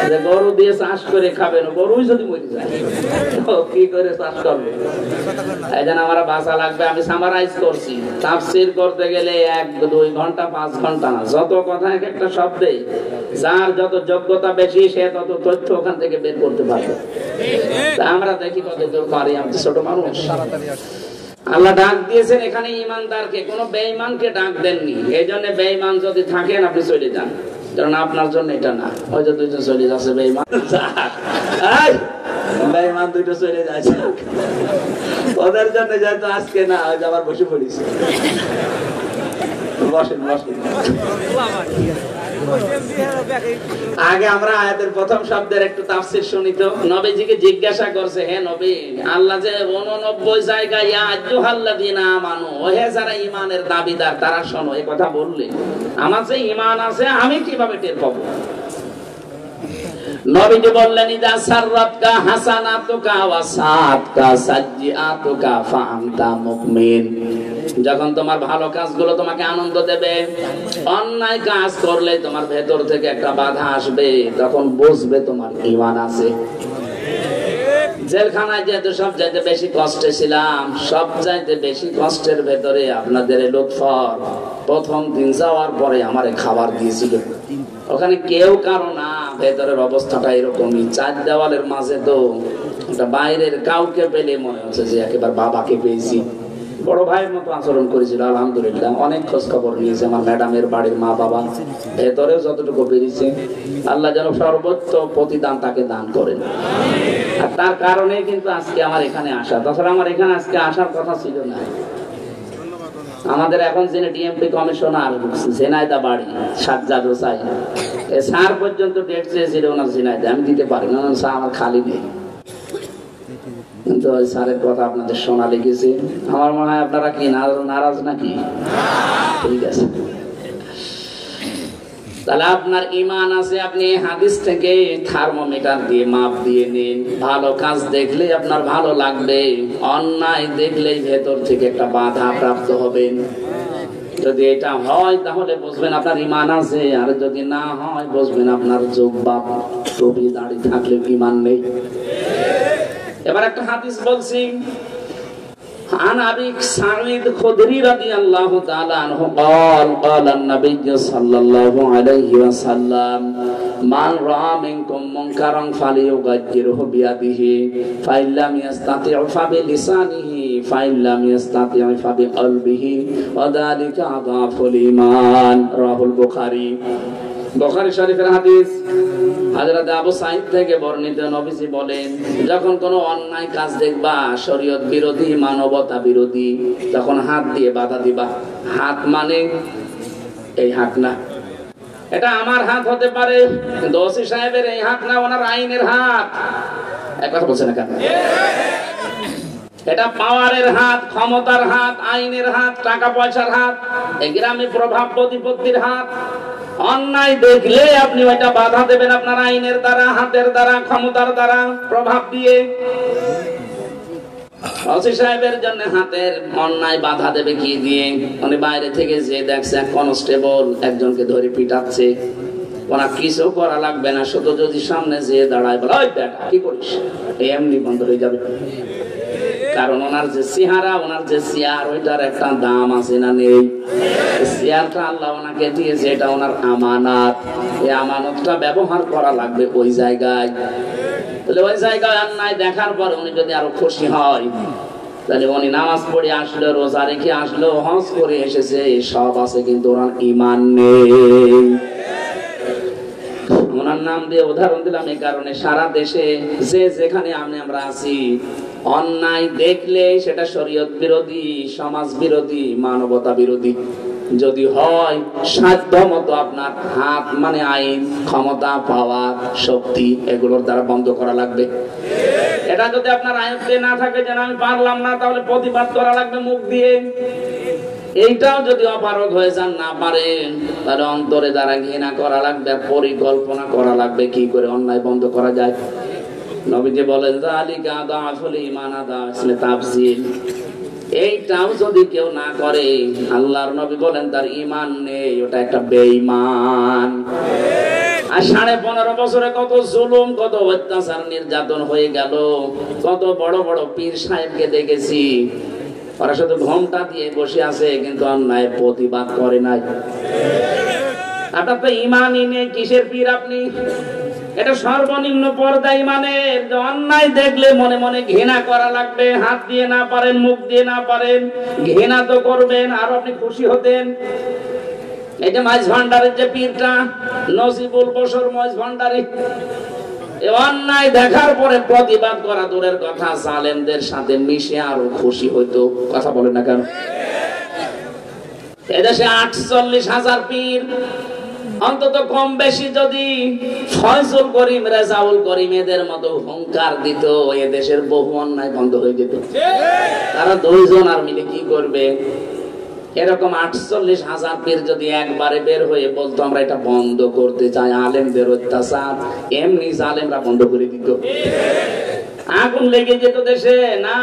যে গরু দিয়ে চাষ করে খাবেন, গরুই যদি মরে যায় কি করে চাষ করবে? এই জন্য আমার বাঁচা লাগবে। আমি সামারাইজ করছি, তাফসীর করতে গেলে 1-2 ঘন্টা 5 ঘন্টা না, যত কথা এক একটা শব্দে, যার যত যোগ্যতা বেশি সে তত তথ্য ওখান থেকে বের করতে পারবে। আমরা দেখি কতদূর পারি, আমি ছোট মানুষ। আল্লাহ ডাক দিয়েছেন এখানে ইমানদারকে, কোন বেঈমানকে ডাক দেননি। এই জন্য বেঈমান যদি থাকেন আপনি চলে যান, কারণ আপনার জন্য এটা না। হয়তো 2জন চলে যাচ্ছে বেঈমান, বেঈমান 2টো চলে যাচ্ছে, ওদের জন্য যেহেতু আজকে না, হয়তো আবার বসে পড়িস। বসেন বসেন। আগে আমরা আয়াতের প্রথম শব্দের একটু তাফসীর শুনি তো। নবীজিকে জিজ্ঞাসা করছে, হে নবী, আল্লাহ যে 89 জায়গায় ইয়া আইয়ুহাল্লাযীনা আমানু, ওহে যারা ঈমানের দাবিদার তারা শোনো, এই কথা বললেন। আমার যে ঈমান আছে আমি কিভাবে টের পাবো? নবীজি বললেন, ইদা সাররাতকা হাসানাতুকা ওয়া সাআতকা সাজ্জিআতুকা ফাআনতা মুমিন। যখন তোমার ভালো কাজগুলো তোমাকে আনন্দ দেবে, অন্যায় কাজ করলে তোমার ভেতর থেকে একটা বাধা আসবে, তখন বুঝবে তোমার ঈমান আছে। জেলখানায় যেহেতু সব চাইতে বেশি কষ্টে ছিলাম, সব চাইতে বেশি কষ্টের ভেতরে আপনাদের লুৎফর প্রথম দিন যাওয়ার পরে আমারে খাবার দিয়েছিল। ওখানে কেউ কারো না, ভেতরের অবস্থাটা এরকমই। 4 দেওয়ালের মাঝে তো বাইরের কাউকে পেলে মনে হচ্ছে যে একেবারে বাবাকে পেয়েছি। বড় ভাইয়ের মতো আচরণ করেছিল, আলহামদুলিল্লাহ। অনেক খোঁজ খবর নিয়েছে আমার ম্যাডামের বাড়ির মা বাবা, ভেতরেও যতটুকু পেরেছে। আল্লাহ যেন সর্বোচ্চ প্রতিদান তাকে দান করেন। আর তার কারণে কিন্তু আজকে আমার এখানে আসা, তাছাড়া আমার এখানে আজকে আসার কথা ছিল না। আমাদের এখন যিনি ডিএমপি কমিশনার ঝিনাইদহ বাড়ি, সাজ্জাদ হোসাইন, স্যার পর্যন্ত ডেট চেয়েছিল ওনার ঝিনাইদহ, আমি দিতে পারি না, স্যার আমার খালি নেই। কিন্তু ওই স্যারের কথা আপনাদের শোনা লেগেছে। আমার মনে হয় আপনারা কি নারাজ নাকি? ঠিক আছে, তাহলে আপনার ঈমান আছে, আপনি হাদিস থেকে থার্মোমিটার দিয়ে মাপ দিয়ে নিন। ভালো কাজ দেখলে আপনার ভালো লাগবে, অন্যায় দেখলেই ভেতর থেকে একটা বাধা প্রাপ্ত হবেন। যদি এটা হয় তাহলে বুঝবেন আপনার ঈমান আছে, আর যদি না হয় বুঝবেন আপনার জুব্বা টুপি দাড়ি থাকলে ঈমান নেই। এবার একটা হাদিস বলছি। عن أبي سعيد الخدري رضي الله تعالى عنه قال قال النبي صلى الله عليه وسلم من رأى منكم منكرا فليغيره بيده فإن لم يستطع فبلسانه فإن لم يستطع فبقلبه وذلك أضعف الإيمان رواه البخاري। বুখারী শরীফের হাদিস। হযরত আবু সাঈদ থেকে বর্ণিত, নবীজি বলেন, যখন কোনো অন্যায় কাজ দেখবা, শরীয়ত বিরোধী, মানবতা বিরোধী, তখন হাত দিয়ে বাধা দিবা। হাত মানে এই হাত না, এটা আমার হাত হতে পারে, কিন্তু ওসি সাহেবের এই হাত না, ওনার আইনের হাত। এক কথা বলছেন না কেন? এটা পাওয়ারের হাত, ক্ষমতার হাত, আইনের হাত, টাকা পয়সার হাত, এই গ্রামে প্রভাব প্রতিপত্তির হাত। অন্যায় দেখলে আপনি ওইটা বাধা দেবেন আপনার আইনের দ্বারা, হাতের দ্বারা, ক্ষমতার দ্বারা, প্রভাব দিয়ে। ওসি সাহেবের জন্য হাতের অন্যায় বাধা দেবে কি দিয়ে? উনি বাইরে থেকে যে দেখছে কনস্টেবল একজনকে ধরে পিটাচ্ছে, ওনার কিছু করা লাগবে না, শুধু যদি সামনে যে দাঁড়ায় বলে ওই বেটা কি করিস, এমনি বন্ধ হয়ে যাবে। কারণ ওনার যে চেহারা, ওনার যে চেয়ার, ওইটার একটা দাম আছে না নেই? চেয়ারটা আল্লাহ ওনাকে দিয়েছে, এটা ওনার আমানত। এই আমানতটা ব্যবহার করা লাগবে ওই জায়গায়। তাহলে ওই জায়গায় অন্যায় দেখার পর উনি যদি আরো খুশি হয়, তাহলে উনি নামাজ পড়ে আসলো, রোজা রেখে আসলো, হজ করে এসেছে, সব আছে, কিন্তু ওনার ঈমান নেই। ওনার নাম দিয়ে উদাহরণ দিলাম এই কারণে, সারা দেশে যে যেখানে আমরা আছি, অন্যায় দেখলে সেটা শরীয়ত বিরোধী, সমাজ বিরোধী, মানবতা বিরোধী যদি হয়, সাধ্য মতো আপনার হাত মানে আইন, ক্ষমতা, পাওয়া, শক্তি, এগুলোর দ্বারা বন্ধ করা লাগবে। এটা যদি আপনার আয়ত্তে না থাকে যেন আমি পারলাম না, তাহলে প্রতিবাদ করা লাগবে মুখ দিয়ে। এইটাও যদি অপারগ হয়ে যান, না পারেন, তাহলে অন্তরে দ্বারা ঘৃণা করা লাগবে, পরিকল্পনা করা লাগবে কি করে অন্যায় বন্ধ করা যায়। নবীজি বলেন যালিকা দাফুল ঈমান, আদা ইসলে তাফসীল। এইটাও যদি কেউ না করে, আল্লাহর নবী বলেন তার ঈমান নেই, ওটা একটা বেঈমান। আর 15.5 বছরে কত জুলুম, কত অত্যাচার, নির্যাতন হয়ে গেল। কত বড় বড় পীর সাহেবকে দেখেছি, ওরা শুধু ঘোমটা দিয়ে বসে আছে, কিন্তু অন্যায় প্রতিবাদ করে নাই। আপনার তো ঈমানই নেই, কিসের পীর আপনি? এটা সর্বনিম্ন পর্দা ঈমানের। অন্যায় দেখলে মনে মনে ঘৃণা করা লাগবে, হাত দিয়ে না পারেন, মুখ দিয়ে না পারেন, ঘৃণা তো করবেন, আর আপনি খুশি হতেন। এই যে মাইজ ভান্ডারের যে পীরটা, নজিবুল বশর মাইজ ভান্ডারি, অন্যায় দেখার পরে প্রতিবাদ করা দূরের কথা, জালেমদের সাথে মিশে আরো খুশি হইতো। কথা বলে না কেন? এদেশে 48,000 পীর, অন্তত কম বেশি যদি ফয়জুল করিম, রেজাউল করিম এদের মতো হুঙ্কার দিত, এদেশের বহু অন্যায় বন্ধ হয়ে যেত। তারা দুইজন আর মিলে কি করবে? এরকম 48,000 পীর যদি একবারে বের হয়ে বলতো আমরা এটা বন্ধ করতে চাই, আলেমদের অত্যাচার, এমনি জালেমরা বন্ধ করে দিত। আগুন লেগে যেত দেশে। না,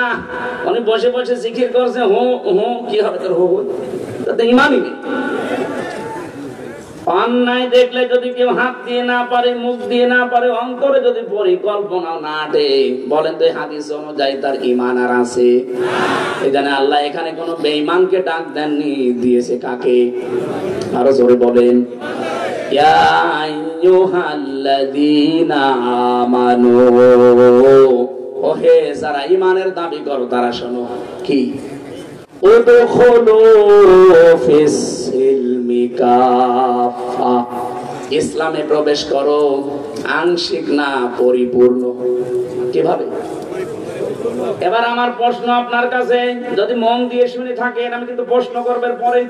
উনি বসে বসে জিকির করছে, হু হু, কি হবে তোর হু? তাতে ঈমানই নেই। অন্যায় দেখলে যদি কেউ হাত দিয়ে না পারে, মুখ দিয়ে না পারে, অন্তরে যদি পরিকল্পনা না আটে, বলেন তো হাদিস অনুযায়ী তার ঈমান আর আছে? এই জন্য আল্লাহ এখানে কোন বেঈমানকে ডাক দেননি, দিয়েছে কাকে? আরো জোরে বলেন, ইয়া আইয়ুহাল্লাযীনা আমানু, ওহে যারা ঈমানের দাবি করো তারা শোনো, কি? উদখুলু ফিস সিলমি কাফা, ইসলামে প্রবেশ করো, আংশিক না পরিপূর্ণ। কিভাবে? এবার আমার প্রশ্ন আপনার কাছে, যদি মন দিয়ে শুনে থাকেন, আমি কিন্তু প্রশ্ন করবেন পরে।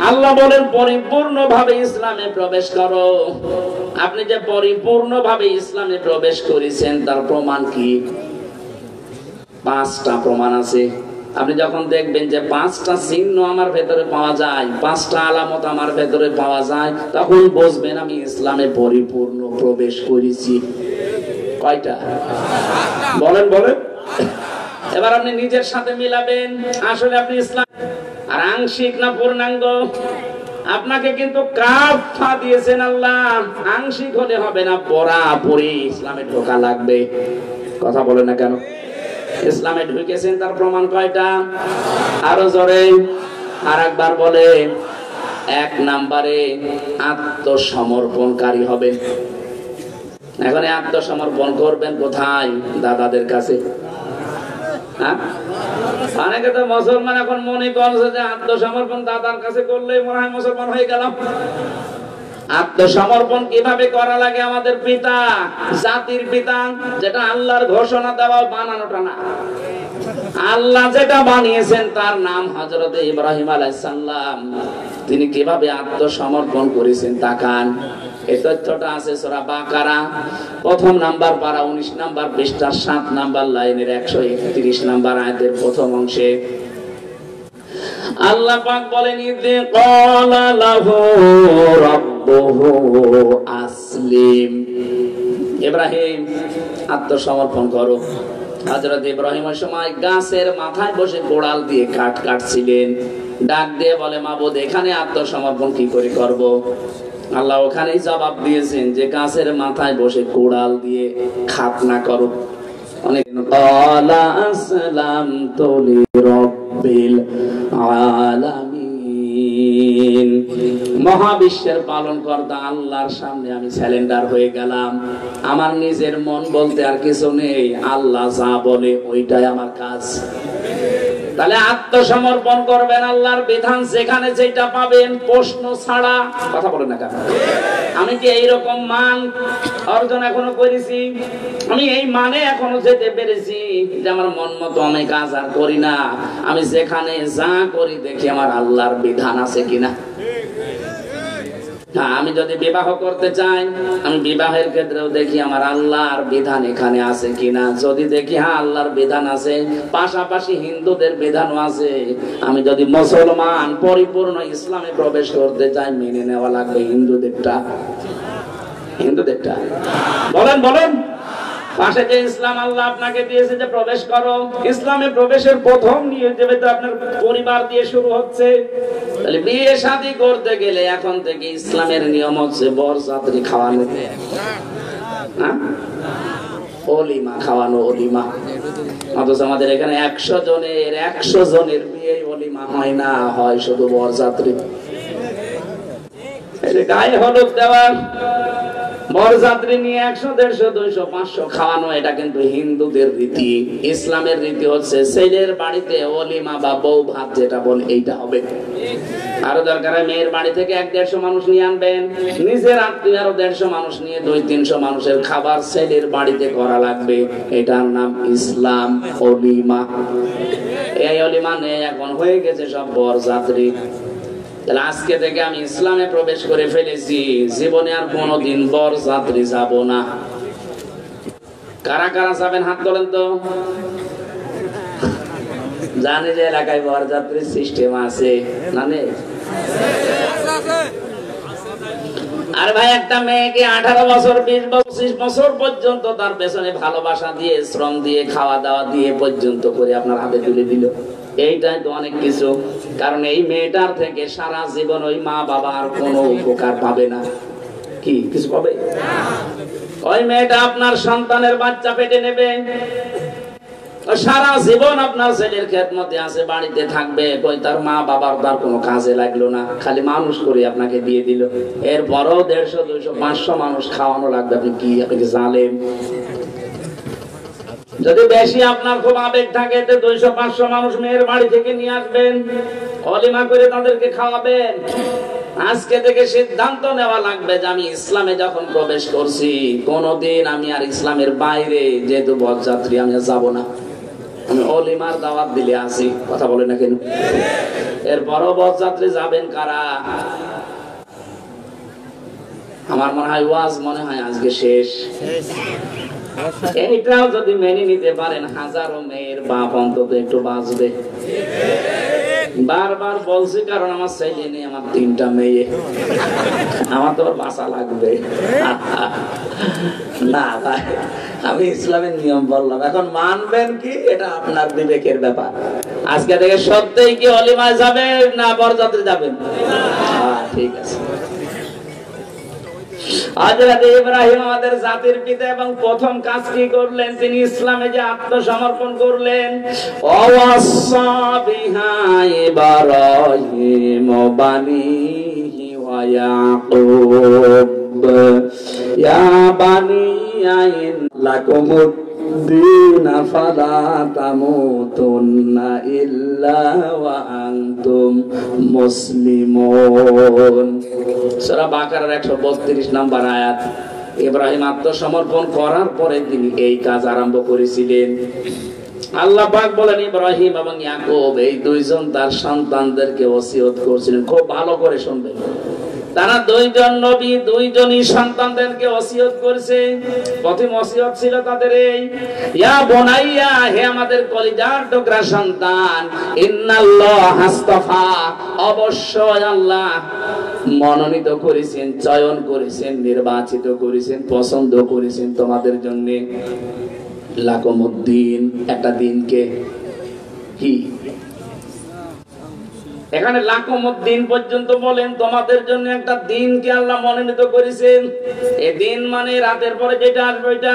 আল্লাহ বলেন পরিপূর্ণভাবে ইসলামে প্রবেশ করো। আপনি যে পরিপূর্ণভাবে ইসলামে প্রবেশ করেছেন তার প্রমাণ কি? 5টা প্রমাণ আছে। আপনি যখন দেখবেন যে 5টা চিহ্ন আমার ভেতরে পাওয়া যায়, 5টা আলামত আমার ভেতরে পাওয়া যায়, তখন বুঝবেন আমি ইসলামে পরিপূর্ণ প্রবেশ করেছি। কয়টা? বলেন বলেন। এবার আপনি নিজের সাথে মিলাবেন, আসলে আপনি ইসলাম আর আংশিক না পূর্ণাঙ্গ? আপনাকে কিন্তু কাফা দিয়েছেন আল্লাহ, আংশিক হলে হবে না, পুরোপুরি ইসলামে ঢোকা লাগবে। কথা বলে না কেন? ইসলামে ঢুকেছেন তার প্রমাণ কয়টা? আরো জোরে আর একবার বলে। 1 নম্বরে আত্মসমর্পণকারী হবেন। এখন আত্মসমর্পণ করবেন কোথায়? দাদাদের কাছে। অনেকে তো মুসলমান এখন মনে করছে যে আত্মসমর্পণ দাদার কাছে করলে মনে হয় মুসলমান হয়ে গেলাম। আত্মসমর্পণ কিভাবে করা লাগে? আমাদের পিতা, জাতির পিতা, যেটা আল্লাহর ঘোষণা দেওয়া, বানানোটা না। আল্লাহ যেটা বানিয়েছেন তার নাম হযরত ইব্রাহিম আলাইহিস সালাম। তিনি কিভাবে আত্মসমর্পণ করেছেন তাকান। এই তথ্যটা আছে সূরা বাকারা 1 নাম্বার পারা 19 নাম্বার পৃষ্ঠার 7 নাম্বার লাইনের 131 নাম্বার আয়াতের প্রথম অংশে। আল্লাহ পাক বলেন ইযে ক্বালা লাহু রাব্বুহু আসলিম, ইব্রাহিম আত্মসমর্পণ করো। হযরত ইব্রাহিম ওই সময় গাছের মাথায় বসে কোড়াল দিয়ে কাঠ কাটছিলেন। ডাক দিয়ে বলে মাবুদ এখানে আত্মসমর্পণ কি করে করব? আল্লাহ ওখানেই জবাব দিয়েছেন যে গাছের মাথায় বসে কোড়াল দিয়ে খাতনা করো। অনেক ক্বালা আসলামতু লিরাব্বিল আলামিন, মহাবিশ্বের পালনকর্তা আল্লাহর সামনে আমি স্যালেন্ডার হয়ে গেলাম। আমার নিজের মন বলতে আর কিছু নেই, আল্লাহ যা বলে ওইটাই আমার কাজ। তাহলে আত্মসমর্পণ করবেন, আল্লাহর বিধান যেখানে যেটা পাবেন প্রশ্ন ছাড়া। কথা বলেন না কেন? আমি কি এইরকম মান অর্জন এখনো করেছি? আমি এই মানে এখনো যেতে পেরেছি যে আমার মন মতো আমি কাজ আর করি না। আমি যেখানে যা করি দেখি আমার আল্লাহর বিধান আছে কিনা। হ্যাঁ, আমি যদি বিবাহ করতে চাই, আমি বিবাহের ক্ষেত্রেও দেখি আমার আল্লাহর বিধান এখানে আছে কিনা। যদি দেখি হ্যাঁ আল্লাহর বিধান আছে, পাশাপাশি হিন্দুদের বিধানও আছে, আমি যদি মুসলমান পরিপূর্ণ ইসলামে প্রবেশ করতে চাই, মেনে নেওয়া লাগবে হিন্দুদেরটা। বলেন বলেন, পাশে যে ইসলাম আল্লাহ আপনাকে দিয়েছে যে প্রবেশ করো, ইসলামে প্রবেশের প্রথম নিয়ম যেটা আপনার পরিবার দিয়ে শুরু হচ্ছে। তাহলে বিয়ে শাদী করতে গেলে এখন থেকে ইসলামের নিয়ম হচ্ছে বরযাত্রী খাওয়ানো, অলিমা খাওয়ানো, অলিমা। অথচ আমাদের এখানে 100 জনের বিয়ে অলিমা হয় না, হয় শুধু বরযাত্রী। গায়ে হলুদ দেওয়া, বরযাত্রী নিয়ে 100, 150, 200, 500 খাওয়ানো, এটা কিন্তু হিন্দুদের রীতি। ইসলামের রীতি হচ্ছে ছেলের বাড়িতে অলিমা বা বউ ভাত যেটা বলে এইটা হবে। আরো দরকার মেয়ের বাড়ি থেকে 100-150 মানুষ নিয়ে আনবেন, নিজের আত্মীয় আরো 150 মানুষ নিয়ে 200-300 মানুষের খাবার ছেলের বাড়িতে করা লাগবে। এটার নাম ইসলাম, অলিমা। এই অলিমা নেই, এখন হয়ে গেছে সব বরযাত্রী। তাহলে আজকে থেকে আমি ইসলামে প্রবেশ করে ফেলেছি, জীবনে আর কোনোদিন বরযাত্রী যাব না। কারা কারা যাবেন হাত তোলেন তো। জানি যে এলাকায় বরযাত্রীর সিস্টেম আছে না নেই? আর ভাই একটা মেয়েকে 18 বছর 20 25 বছর পর্যন্ত তার পেছনে ভালোবাসা দিয়ে, শ্রম দিয়ে, খাওয়া দাওয়া দিয়ে পর্যন্ত করে আপনার হাতে তুলে দিল। এইটাই তো অনেক কিছু। কারণ এই মেয়েটার থেকে সারা জীবন ওই মা বাবা আর কোনো উপকার পাবে না। কি কিছু পাবে? ওই মেয়েটা আপনার সন্তানের বাচ্চা পেটে নেবে, সারা জীবন আপনার ছেলের খেদমতে আছে, বাড়িতে থাকবে, কই তার মা বাবার তার কোনো কাজে লাগলো না, খালি মানুষ করে আপনাকে দিয়ে দিল। এরপরও 150, 200, 500 মানুষ খাওয়ানো লাগবে। আপনি কি জানেন? যদি বেশি আপনার খুব আবেগ থাকে, 200-500 মানুষ মেয়ের বাড়ি থেকে নিয়ে আসবেন, অলিমা করে তাদেরকে খাওয়াবেন। আজকে থেকে সিদ্ধান্ত নেওয়া লাগবে যে আমি ইসলামে যখন প্রবেশ করছি, কোনদিন আমি আর ইসলামের বাইরে যেহেতু বরযাত্রী আমি যাব না। আমি অলিমার দাওয়াত দিলে আসি। কথা বলে না কেন? এরপরও বরযাত্রী যাবেন কারা? আমার মনে হয় ওয়াজ মনে হয় আজকে শেষ। এইটাও যদি মেনে নিতে পারেন, হাজারো মেয়ের বাপ অন্তত একটু বাঁচবে। বারবার বলছি কারণ আমার ছেলে নেই, আমার 3টা মেয়ে, আমার তো বাঁচা লাগবে না ভাই। আমি ইসলামের নিয়ম বললাম, এখন মানবেন কি এটা আপনার বিবেকের ব্যাপার। আজকে থেকে সত্যিই কি অলিমায় যাবেন না বরযাত্রী যাবেন? ঠিক আছে। হযরত ইব্রাহিম আমাদের জাতির পিতা, এবং প্রথম কাজ কি করলেন? তিনি ইসলামে যে আত্মসমর্পণ করলেন। ওয়াসা বিহা ইব্রাহিম বানিহি ওয়া ইয়াকুব ইয়া বানিয়া লাকুমুদ দিনা ফালা তামুতুন্না ইল্লা ওয়া আনতুম মুসলিমুন। সূরা বাকারার 132 নম্বর আয়াত। ইব্রাহিম আত্মসমর্পণ করার পরে তিনি এই কাজ আরম্ভ করেছিলেন। আল্লাহ পাক বলেন ইব্রাহিম এবং ইয়াকুব এই দুইজন তার সন্তানদেরকে ওসিয়ত করেছিলেন। খুব ভালো করে শুনবেন। তারা দুইজন নবী দুইজনই সন্তানদেরকে ওসিয়ত করেছে। প্রথম ওসিয়ত ছিল তাদের এই, ইয়া বুনাইয়া, হে আমাদের কলিজার টুকরা সন্তান, ইন্নাল্লাহ হাসতাফা, অবশ্যই আল্লাহ মনোনীত করেছেন, চয়ন করেছেন, নির্বাচিত করেছেন, পছন্দ করেছেন তোমাদের জন্য লাকুমুদ্দিন, একটা দিনকে। কি এখানে লাকুমুদ্দিন পর্যন্ত বলেন, তোমাদের জন্য একটা দিনকে আল্লাহ মনোনীত করেছেন। এই দিন মানে রাতের পরে যেটা আসবে ওইটা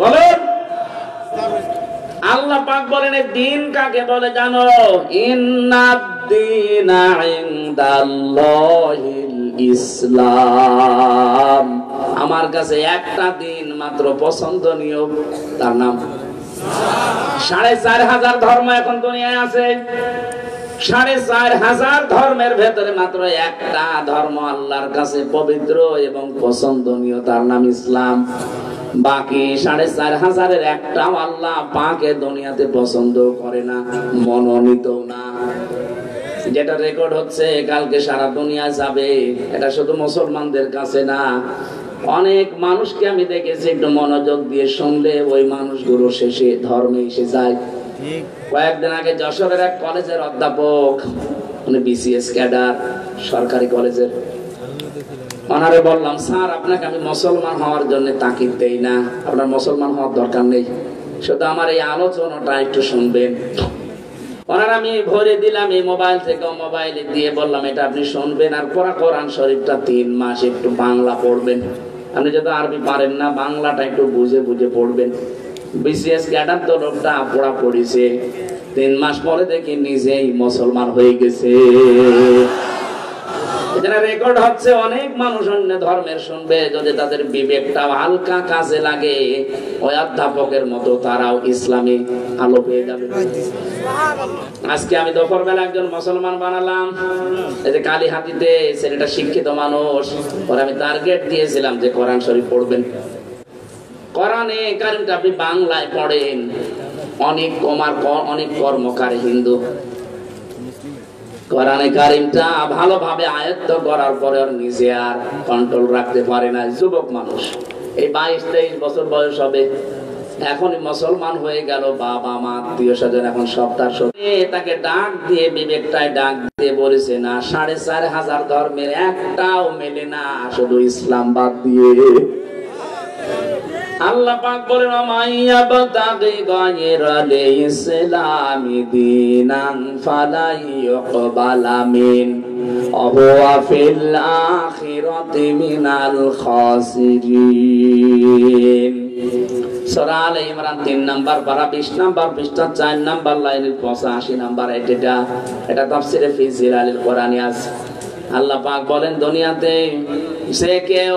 বলেন। আল্লাহ পাক বলেন এই দিন কাকে বলে জানো? ইন্নাদ-দীনা ইনদাল্লাহিল ইসলাম, আমার কাছে একটা দিন মাত্র পছন্দনীয়, তার নাম ৪,৫০০ ধর্ম এখন দুনিয়ায় আছে। ৪,৫০০ ধর্মের ভেতরে মাত্র একটা ধর্ম আল্লাহর কাছে পবিত্র এবং পছন্দনীয়, তার নাম ইসলাম। বাকি ৪,৫০০-এর একটাও আল্লাহ পাকে দুনিয়াতে পছন্দ করে না, মনোনীত না। যেটা রেকর্ড হচ্ছে কালকে সারা দুনিয়া যাবে, এটা শুধু মুসলমানদের কাছে না, অনেক মানুষকে আমি দেখেছি একটু মনোযোগ দিয়ে শুনলে ওই মানুষগুলো শেষে ধর্মে এসে যায়। কয়েকদিন আগে যশোরের এক কলেজের অধ্যাপক, উনি বিসিএস ক্যাডার, সরকারি কলেজের, ওনারে বললাম, স্যার আপনাকে আমি মুসলমান হওয়ার জন্য তাকিদ দেই না, আপনার মুসলমান হওয়ার দরকার নেই, শুধু আমার এই আলোচনাটা একটু শুনবেন। ওনার আমি ভরে দিলাম এই মোবাইল থেকে, মোবাইলে দিয়ে বললাম এটা আপনি শুনবেন, আর পড়া কোরআন শরীফটা 3 মাস একটু বাংলা পড়বেন। আপনি যদি আরবি পারেন না, বাংলাটা একটু বুঝে বুঝে পড়বেন। বিসিএস ক্যাডার তো লোকটা পড়া পড়িছে, 3 মাস পরে দেখি নিজেই মুসলমান হয়ে গেছে। এটা রেকর্ড হচ্ছে, অনেক মানুষ অন্য ধর্মের শুনবে, যদি তাদের বিবেকটা হালকা কাজে লাগে ওই অধ্যাপকের মতো তারাও ইসলামী আলো পেয়ে যাবে। আজকে আমি দুপুরবেলা একজন মুসলমান বানালাম, এই যে কালীহাতিতে, ছেলেটা শিক্ষিত মানুষ, ওর আমি টার্গেট দিয়েছিলাম যে কোরআন শরীফ পড়বেন। কোরআনে কারিমটা আপনি বাংলায় পড়েন, অনেক কর্মকারী হিন্দু কোরআনে কারিমটা ভালোভাবে আয়ত্ত করার পরে ওর নিজে আর কন্ট্রোল রাখতে পারে না। যুবক মানুষ, এই 22-23 বছর বয়স হবে, এখনই মুসলমান হয়ে গেল, বাবা মা আত্মীয় স্বজন এখন সব তার সাথে, তাকে ডাক দিয়ে বিবেকটায় ডাক দিয়ে বলেছে না ৪,৫০০ ধর্মের একটাও মেলে না, শুধু ইসলাম বাদ দিয়ে। আল্লাহ পাক বলেন, মাইয়াবতাগি গায়রাল ইসলামি দীনান ফালা ইউকবালা মিন ওয়া হুয়া ফিল আখিরাতি মিনাল খাসিরিন। সূরা আলে ইমরান 3 নাম্বার পারা 20 নাম্বার পৃষ্ঠা 4 নাম্বার লাইনের 85 নাম্বার এটা তাফসিরে ফি জিলালিল কোরআনে আছে। আল্লাহ পাক বলেন, দুনিয়াতে যে কেউ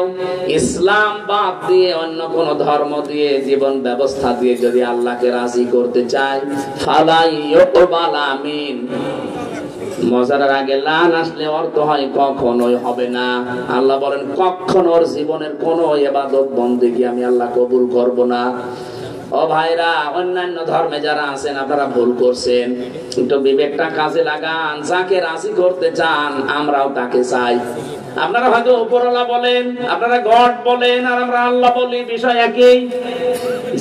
ইসলাম বাদ দিয়ে অন্য কোন ধর্ম দিয়ে, জীবন ব্যবস্থা দিয়ে যদি আল্লাহকে রাজি করতে চায়, ফালা ইউকবালা মিন, মজার আগে লান আসলে অর্থ হয় কখনোই হবে না। আল্লাহ বলেন কখনো ওর জীবনের কোন ইবাদত বন্দেগী আমি আল্লাহ কবুল করব না। ও ভাইরা, অন্যান্য ধর্মে যারা আছেন আপনারা ভুল করছেন, একটু বিবেকটা কাজে লাগান। যাকে রাজি করতে চান আমরাও তাকে চাই। আপনারা হয়তো উপরওয়ালা বলেন, আপনারা গড বলেন, আর আমরা আল্লাহ বলি, বিষয় একই।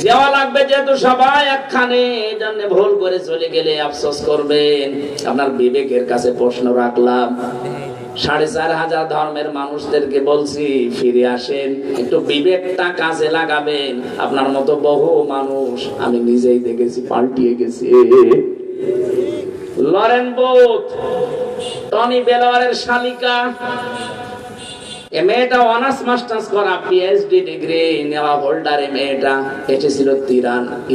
যাওয়া লাগবে যেহেতু সবাই একখানে, এজন্য ভুল করে চলে গেলে আফসোস করবেন। আপনার বিবেকের কাছে প্রশ্ন রাখলাম, ৪,৫০০ ধর্মের মানুষদেরকে বলছি ফিরে আসেন, একটু বিবেকটা কাজে লাগাবেন। আপনার মতো বহু মানুষ আমি নিজেই দেখেছি পাল্টিয়ে গেছে। লরেন বুথ, টনি বেলাওয়ারের শালিকা, এ মেয়েটা অনার্স মাস্টার্স করা, পিএইচডি ডিগ্রি নেওয়া হোল্ডার। এ মেয়েটা এসেছিল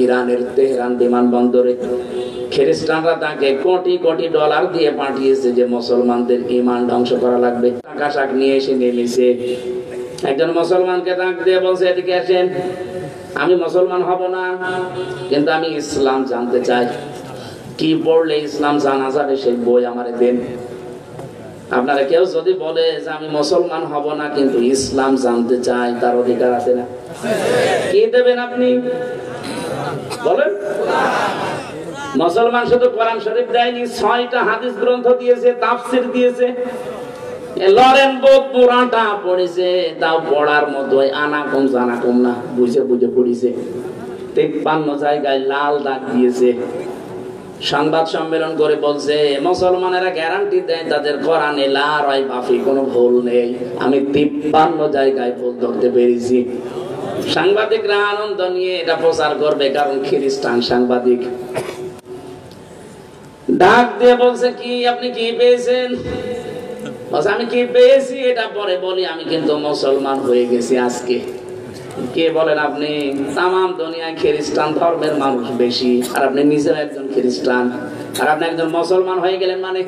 ইরানের তেহরান বিমানবন্দরে। খ্রিস্টানরা তাকে কোটি কোটি ডলার দিয়ে পাঠিয়েছে যে মুসলমানদের ঈমান ধ্বংস করা লাগবে। টাকা শাক নিয়ে এসে নেমেছে। একজন মুসলমানকে ডাক দিয়ে বলছে, এদিকে আসেন, আমি মুসলমান হব না, কিন্তু আমি ইসলাম জানতে চাই। কি পড়লে ইসলাম জানা যাবে সেই বই আমারে দেন। আপনারা কেউ যদি বলে যে আমি মুসলমান হব না কিন্তু ইসলাম জানতে চাই, তার অধিকার আছে না? কি দেবেন আপনি বলেন? মুসলমান শুধু কোরআন শরীফ দেয়নি, 6টা হাদিস গ্রন্থ দিয়েছে, তাফসির দিয়েছে। লরেন বোধ পুরাটা পড়েছে, তাও পড়ার মতো আনাকম জানাকম না, বুঝে বুঝে পড়েছে। 53 জায়গায় লাল দাগ দিয়েছে। সংবাদ সম্মেলন করে বলছে মুসলমানেরা গ্যারান্টি দেয় তাদের কোরআনে লা রাইবা ফি কোনো ভুল নেই। আমি 53 জায়গায় ভুল ধরতে পেরেছি। সাংবাদিকরা আনন্দ নিয়ে এটা প্রচার করবে, কারণ খ্রিস্টান সাংবাদিক। ডাক দিয়ে বলছে কি আপনি কি পেয়েছেন? আমি কি পেয়েছি এটা পরে বলি, আমি কিন্তু মুসলমান হয়ে গেছি আজকে। কে বলেন আপনি? তামাম দুনিয়ায় খ্রিস্টান ধর্মের মানুষ বেশি, আর আপনি নিজেও একজন খ্রিস্টান, আর আপনি একজন মুসলমান হয়ে গেলেন। মানে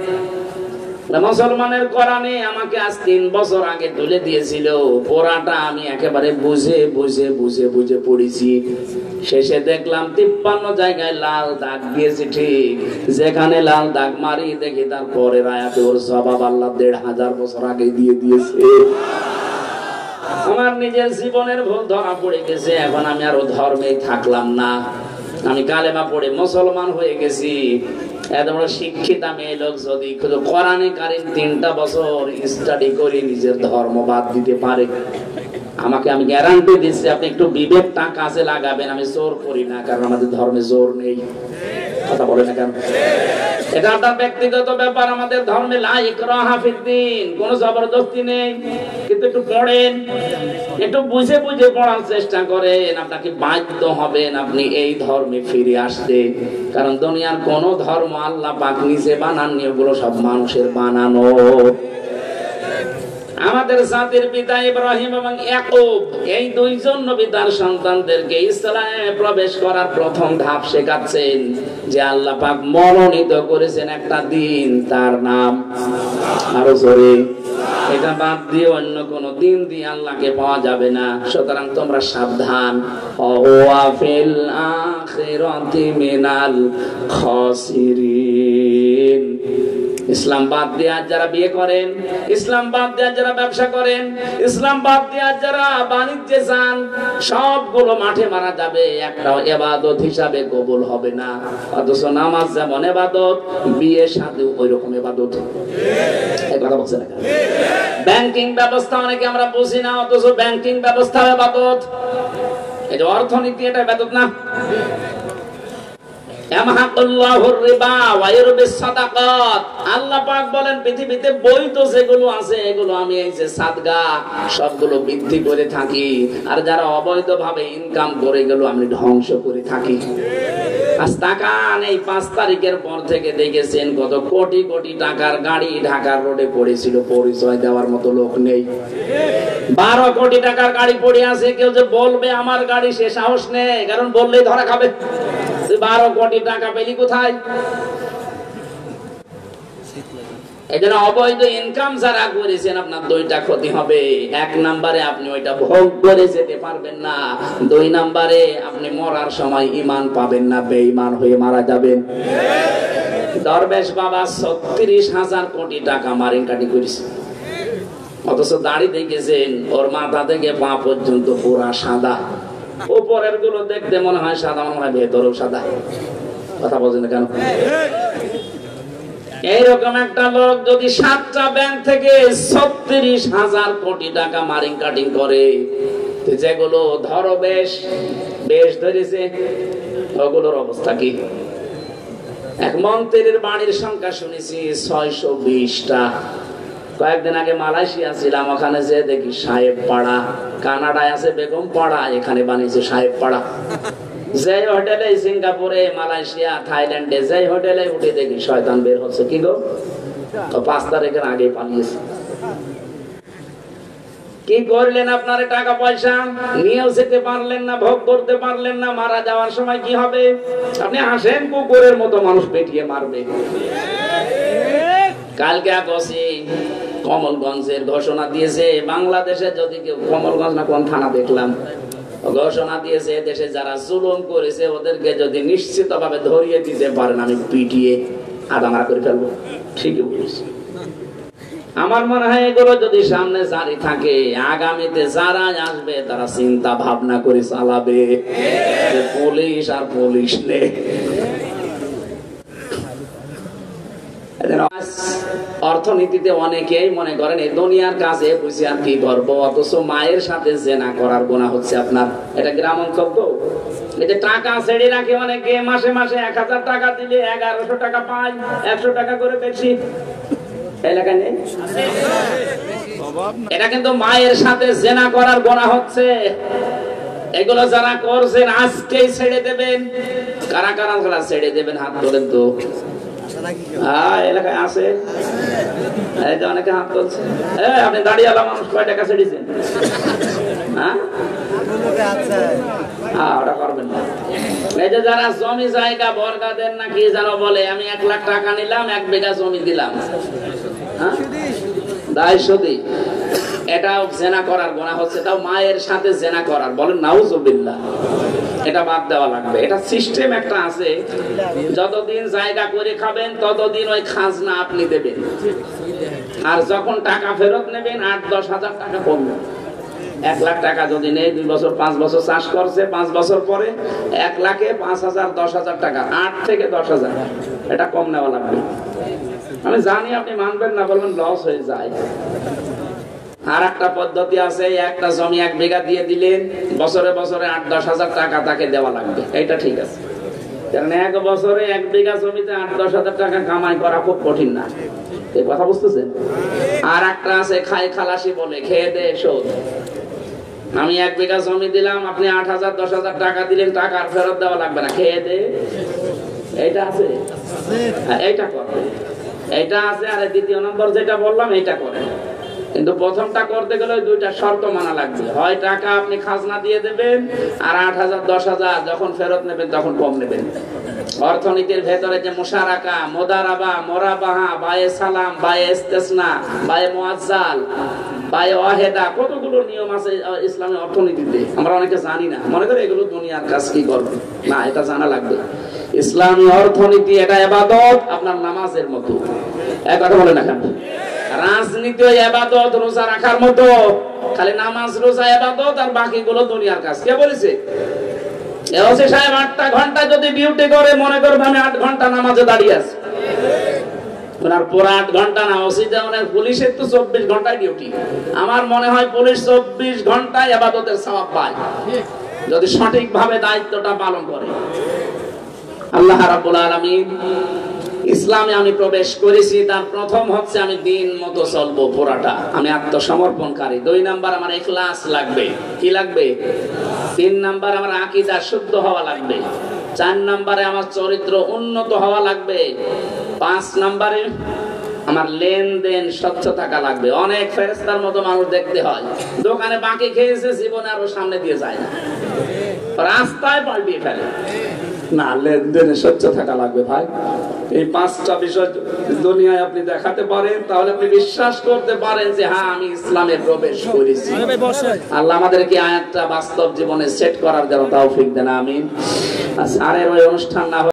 মুসলমানের কোরআনে আমাকে আজ 3 বছর আগে তুলে দিয়েছিল, পড়াটা আমি একেবারে বুঝে বুঝে বুঝে বুঝে পড়েছি। শেষে দেখলাম 53 জায়গায় লাল দাগ দিয়েছি। ঠিক যেখানে লাল দাগ মারি দেখি তারপরে আয়াতে ওর জবাব আল্লাহ 1500 বছর আগে দিয়ে দিয়েছে। আমার নিজের জীবনের ভুল ধরা পড়ে গেছে, এখন আমি আর ও ধর্মেই থাকলাম না, আমি কালেমা পড়ে মুসলমান হয়ে গেছি। এত বড় শিক্ষিত মেয়ে লোক যদি কোরআনে কারিম 3টা বছর স্টাডি করে নিজের ধর্ম বাদ দিতে পারে, আমাকে আমি গ্যারান্টি দিচ্ছি আপনি একটু বিবেকটা কাজে লাগাবেন। আমি জোর করি না, কারণ আমাদের ধর্মে জোর নেই। কথা বলে না কেন? এটা আপনার ব্যক্তিগত ব্যাপার। আমাদের ধর্মে লা ইকরাহা ফিদ্দিন, কোনো জবরদস্তি নেই। কিন্তু একটু পড়েন, একটু বুঝে বুঝে পড়ার চেষ্টা করেন। আপনাকে বাধ্য হবেন আপনি এই ধর্মে ফিরে আসতে, কারণ দুনিয়ার কোন ধর্ম আল্লাহ পাক নিজে বানাননি, ওগুলো সব মানুষের বানানো। আমাদের জাতির পিতা ইব্রাহিম এবং ইয়াকুব, এই 2জন নবী তার সন্তানদেরকে ইসলামে প্রবেশ করার প্রথম ধাপ শেখাচ্ছেন যে আল্লাহ পাক মনোনীত করেছেন একটা দিন, তার নাম আরো জোরে, এটা বাদ দিয়ে অন্য কোন দিন দিয়ে আল্লাহকে পাওয়া যাবে না। সুতরাং তোমরা সাবধান। ওয়া ফিল আখিরাতি মিনাল খাসিরিন। ইসলাম বাদ দিয়ে যারা বিয়ে করেন, ইসলাম বাদ দিয়ে যারা ব্যবসা করেন, ইসলাম বাদ দিয়ে যারা বাণিজ্যে যান, সবগুলো মাঠে মারা যাবে, একটাও ইবাদত হিসাবে কবুল হবে না। অথচ নামাজ যেমন ইবাদত, বিয়ে শাদী ওই রকম ইবাদত। এই কথা বলছেন না? ব্যাংকিং ব্যবস্থা অনেকে আমরা বুঝি না, অথচ ব্যাংকিং ব্যবস্থা ইবাদত। এই যে অর্থনীতি, এটা ইবাদত না? আল্লাহ পাক বলেন পৃথিবীতে বৈধ যেগুলো আছে এগুলো আমি এই যে সাদগা সবগুলো বৃদ্ধি করে থাকি, আর যারা অবৈধ ভাবে ইনকাম করে গেল আমি ধ্বংস করে থাকি। আজ তাকান, এই 5 তারিখের পর থেকে দেখেছেন কত কোটি কোটি টাকার গাড়ি ঢাকার রোডে পড়েছিল, পরিচয় দেওয়ার মতো লোক নেই। 12 কোটি টাকার গাড়ি পড়ে আছে, কেউ যে বলবে আমার গাড়ি, সে সাহস নেই, কারণ বললেই ধরা খাবে। 12 কোটি টাকা পেলি কোথায়? এজন্য অবৈধ ইনকাম যারা করেছেন আপনার 2টা ক্ষতি হবে। 1 নম্বরে আপনি ওইটা ভোগ করে যেতে পারবেন না, 2 নম্বরে আপনি মরার সময় ঈমান পাবেন না, বেঈমান হয়ে মারা যাবেন। দরবেশ বাবা 36,000 কোটি টাকা মারিনকাটি করেছে, অথচ দাড়ি দেখেছেন ওর মাথা থেকে পা পর্যন্ত পুরা সাদা। উপরের গুলো দেখতে মনে হয় সাদা, মনে হয় ভেতরেও সাদা। কথা বলছেন না কেন? এইরকম একটা লোক যদি 7টা ব্যাংক থেকে 36,000 কোটি টাকা মারিং কাটিং করে, যেগুলো ধরো বেশ ধরেছে, ওগুলোর অবস্থা কি? এক মন্ত্রীর বাড়ির সংখ্যা শুনেছি 620টা। কয়েকদিন আগে মালয়েশিয়া ছিলাম, ওখানে যে দেখি সাহেব পাড়া। কানাডায় আছে বেগম পাড়া, এখানে বানিয়েছে সাহেব পাড়া। যে হোটেলে, সিঙ্গাপুরে, মালয়েশিয়া, থাইল্যান্ডে যে হোটেলে উঠে দেখি শয়তান বের হচ্ছে। কি গো, 5 তারিখের আগে পালিয়েছে। কি করলেন? আপনারা টাকা পয়সা নিয়েও যেতে পারলেন না, ভোগ করতে পারলেন না। মারা যাওয়ার সময় কি হবে? আপনি হাসেন, কুকুরের মতো মানুষ পেটিয়ে মারবে। কালকে আগসি কমলগঞ্জের ঘোষণা দিয়েছে, বাংলাদেশে যদি কেউ, কমলগঞ্জ না কোন থানা দেখলাম, ঘোষণা দিয়েছে দেশে যারা জুলুম করেছে ওদেরকে যদি নিশ্চিতভাবে ধরিয়ে দিতে পারেন, আমি পিটিয়ে আদামারা করে ফেলবো। ঠিকই বলেছি। আমার মনে হয় এগুলো যদি সামনে জারি থাকে, আগামীতে যারা আসবে তারা চিন্তা ভাবনা করে চালাবে, পুলিশ আর পুলিশ নেই। অর্থনীতিতে অনেকেই মনে করেন এই দুনিয়ার কাজে বুঝে আর কি করবো, অথচ মায়ের সাথে জেনা করার গুনাহ হচ্ছে আপনার। এটা গ্রাম অঞ্চল তো, এই যে টাকা ছেড়ে রাখে অনেকে, মাসে মাসে 1000 টাকা দিলে 1100 টাকা পায়, 100 টাকা করে বেশি এলাকায় নেই। এটা কিন্তু মায়ের সাথে জেনা করার গুনাহ হচ্ছে। এগুলো যারা করছেন আজকেই ছেড়ে দেবেন। কারা কারা ছেড়ে দেবেন হাত তোলেন তো। এলাকায় আছে, এই যে অনেকে হাত তুলছে। আপনি দাঁড়িয়েলা মানুষ কয় টাকা ছেড়েছেন? ওটা করবেন না। এই যে যারা জমি জায়গা বর্গা দেন না কি যেন বলে, আমি 1 লাখ টাকা নিলাম, 1 বিঘা জমি দিলাম, দায় সুদি, এটাও জেনা করার গুনাহ হচ্ছে। তাও মায়ের সাথে জেনা করার, বলেন নাউজুবিল্লাহ। এটা বাদ দেওয়া লাগবে। এটা সিস্টেম একটা আছে, যতদিন জায়গা করে খাবেন ততদিন ওই খাজনা আপনি দেবেন, আর যখন টাকা ফেরত নেবেন 8-10 হাজার টাকা কমবে। 1 লাখ টাকা যদি নেই, 2 বছর 5 বছর চাষ করছে, 5 বছর পরে 1 লাখে 5,000 10,000 টাকা, 8 থেকে 10,000 এটা কম নেওয়া লাগবে। আমি জানি আপনি মানবেন না, বলবেন লস হয়ে যায়। আর একটা পদ্ধতি আছে, একটা জমি 1 বিঘা দিয়ে দিলেন, বছরে বছরে 8-10 হাজার টাকা তাকে দেওয়া লাগবে। এটা ঠিক আছে, কারণ 1 বছরে 1 বিঘা জমিতে 8-10 হাজার টাকা কামাই করা খুব কঠিন না। এই কথা বুঝতেছেন? আর একটা আছে খাই খালাসি বলে, খেয়ে দে শোধ। আমি 1 বিঘা জমি দিলাম, আপনি 8,000-10,000 টাকা দিলেন, টাকা আর ফেরত দেওয়া লাগবে না, খেয়ে দে। এইটা আছে, এইটা করবে, এইটা আছে। আর 2 নম্বর যেটা বললাম এইটা করে। কিন্তু প্রথমটা করতে গেলে 2টা শর্ত মানা লাগবে। হয় টাকা আপনি খাজনা দিয়ে দেবেন, আর 8,000-10,000 যখন ফেরত নেবেন তখন কম নেবেন। অর্থনীতির ভেতরে যে মুশারাকা, মুদারাবা, মুরাবাহা, বায়ে সালাম, বায়ে ইস্তেসনা, বায়ে মুআজ্জাল, বায়ে ওয়াহেদা, কতগুলো নিয়ম আছে ইসলামী অর্থনীতিতে, আমরা অনেকে জানি না। মনে করি এগুলো দুনিয়ার কাজ, কি করবে না, এটা জানা লাগবে। ইসলামী অর্থনীতি এটা ইবাদত, আপনার নামাজের মতো। এক কথা বলে না কেন? রাজনীতি ইবাদত, রোজা রাখার মতো। খালি নামাজ রোজা ইবাদত, আর বাকিগুলো দুনিয়ার কাজ। কে বলেছে? এওসি সাহেব 8টা ঘন্টা যদি ডিউটি করে, মনে করবে আমি 8 ঘন্টা নামাজে দাঁড়িয়ে আছি। ওনার পুরো 8 ঘন্টা না, ওসি যেমন পুলিশের তো 24 ঘন্টায় ডিউটি। আমার মনে হয় পুলিশ 24 ঘন্টায় ইবাদতের সওয়াব পায়, যদি সঠিকভাবে দায়িত্বটা পালন করে। আল্লাহ রাব্বুল আলামিন ইসলামে আমি প্রবেশ করেছি, তার প্রথম হচ্ছে আমি দিন মতো চলবো পুরাটা, আমি আত্মসমর্পণকারী। 2 নাম্বার আমার ইখলাস লাগবে। কি লাগবে? 3 নাম্বার আমার আকীদা শুদ্ধ হওয়া লাগবে। 4 নাম্বারে আমার চরিত্র উন্নত হওয়া লাগবে। 5 নাম্বারে আমার লেনদেন স্বচ্ছ থাকা লাগবে। অনেক ফেরেশতার মতো মানুষ দেখতে হয়, দোকানে বাকি খেয়েছে, জীবনে আরো সামনে দিয়ে যায় না, রাস্তায় পাল্টিয়ে ফেলে। না, লেনদেনে স্বচ্ছ থাকা লাগবে ভাই। এই 5টা বিষয় দুনিয়ায় আপনি দেখাতে পারেন, তাহলে আপনি বিশ্বাস করতে পারেন যে হ্যাঁ, আমি ইসলামে প্রবেশ করেছি। আল্লাহ আমাদেরকে আয়াতটা বাস্তব জীবনে সেট করার জন্য তৌফিক দেন, আমিন। আর ওই অনুষ্ঠান না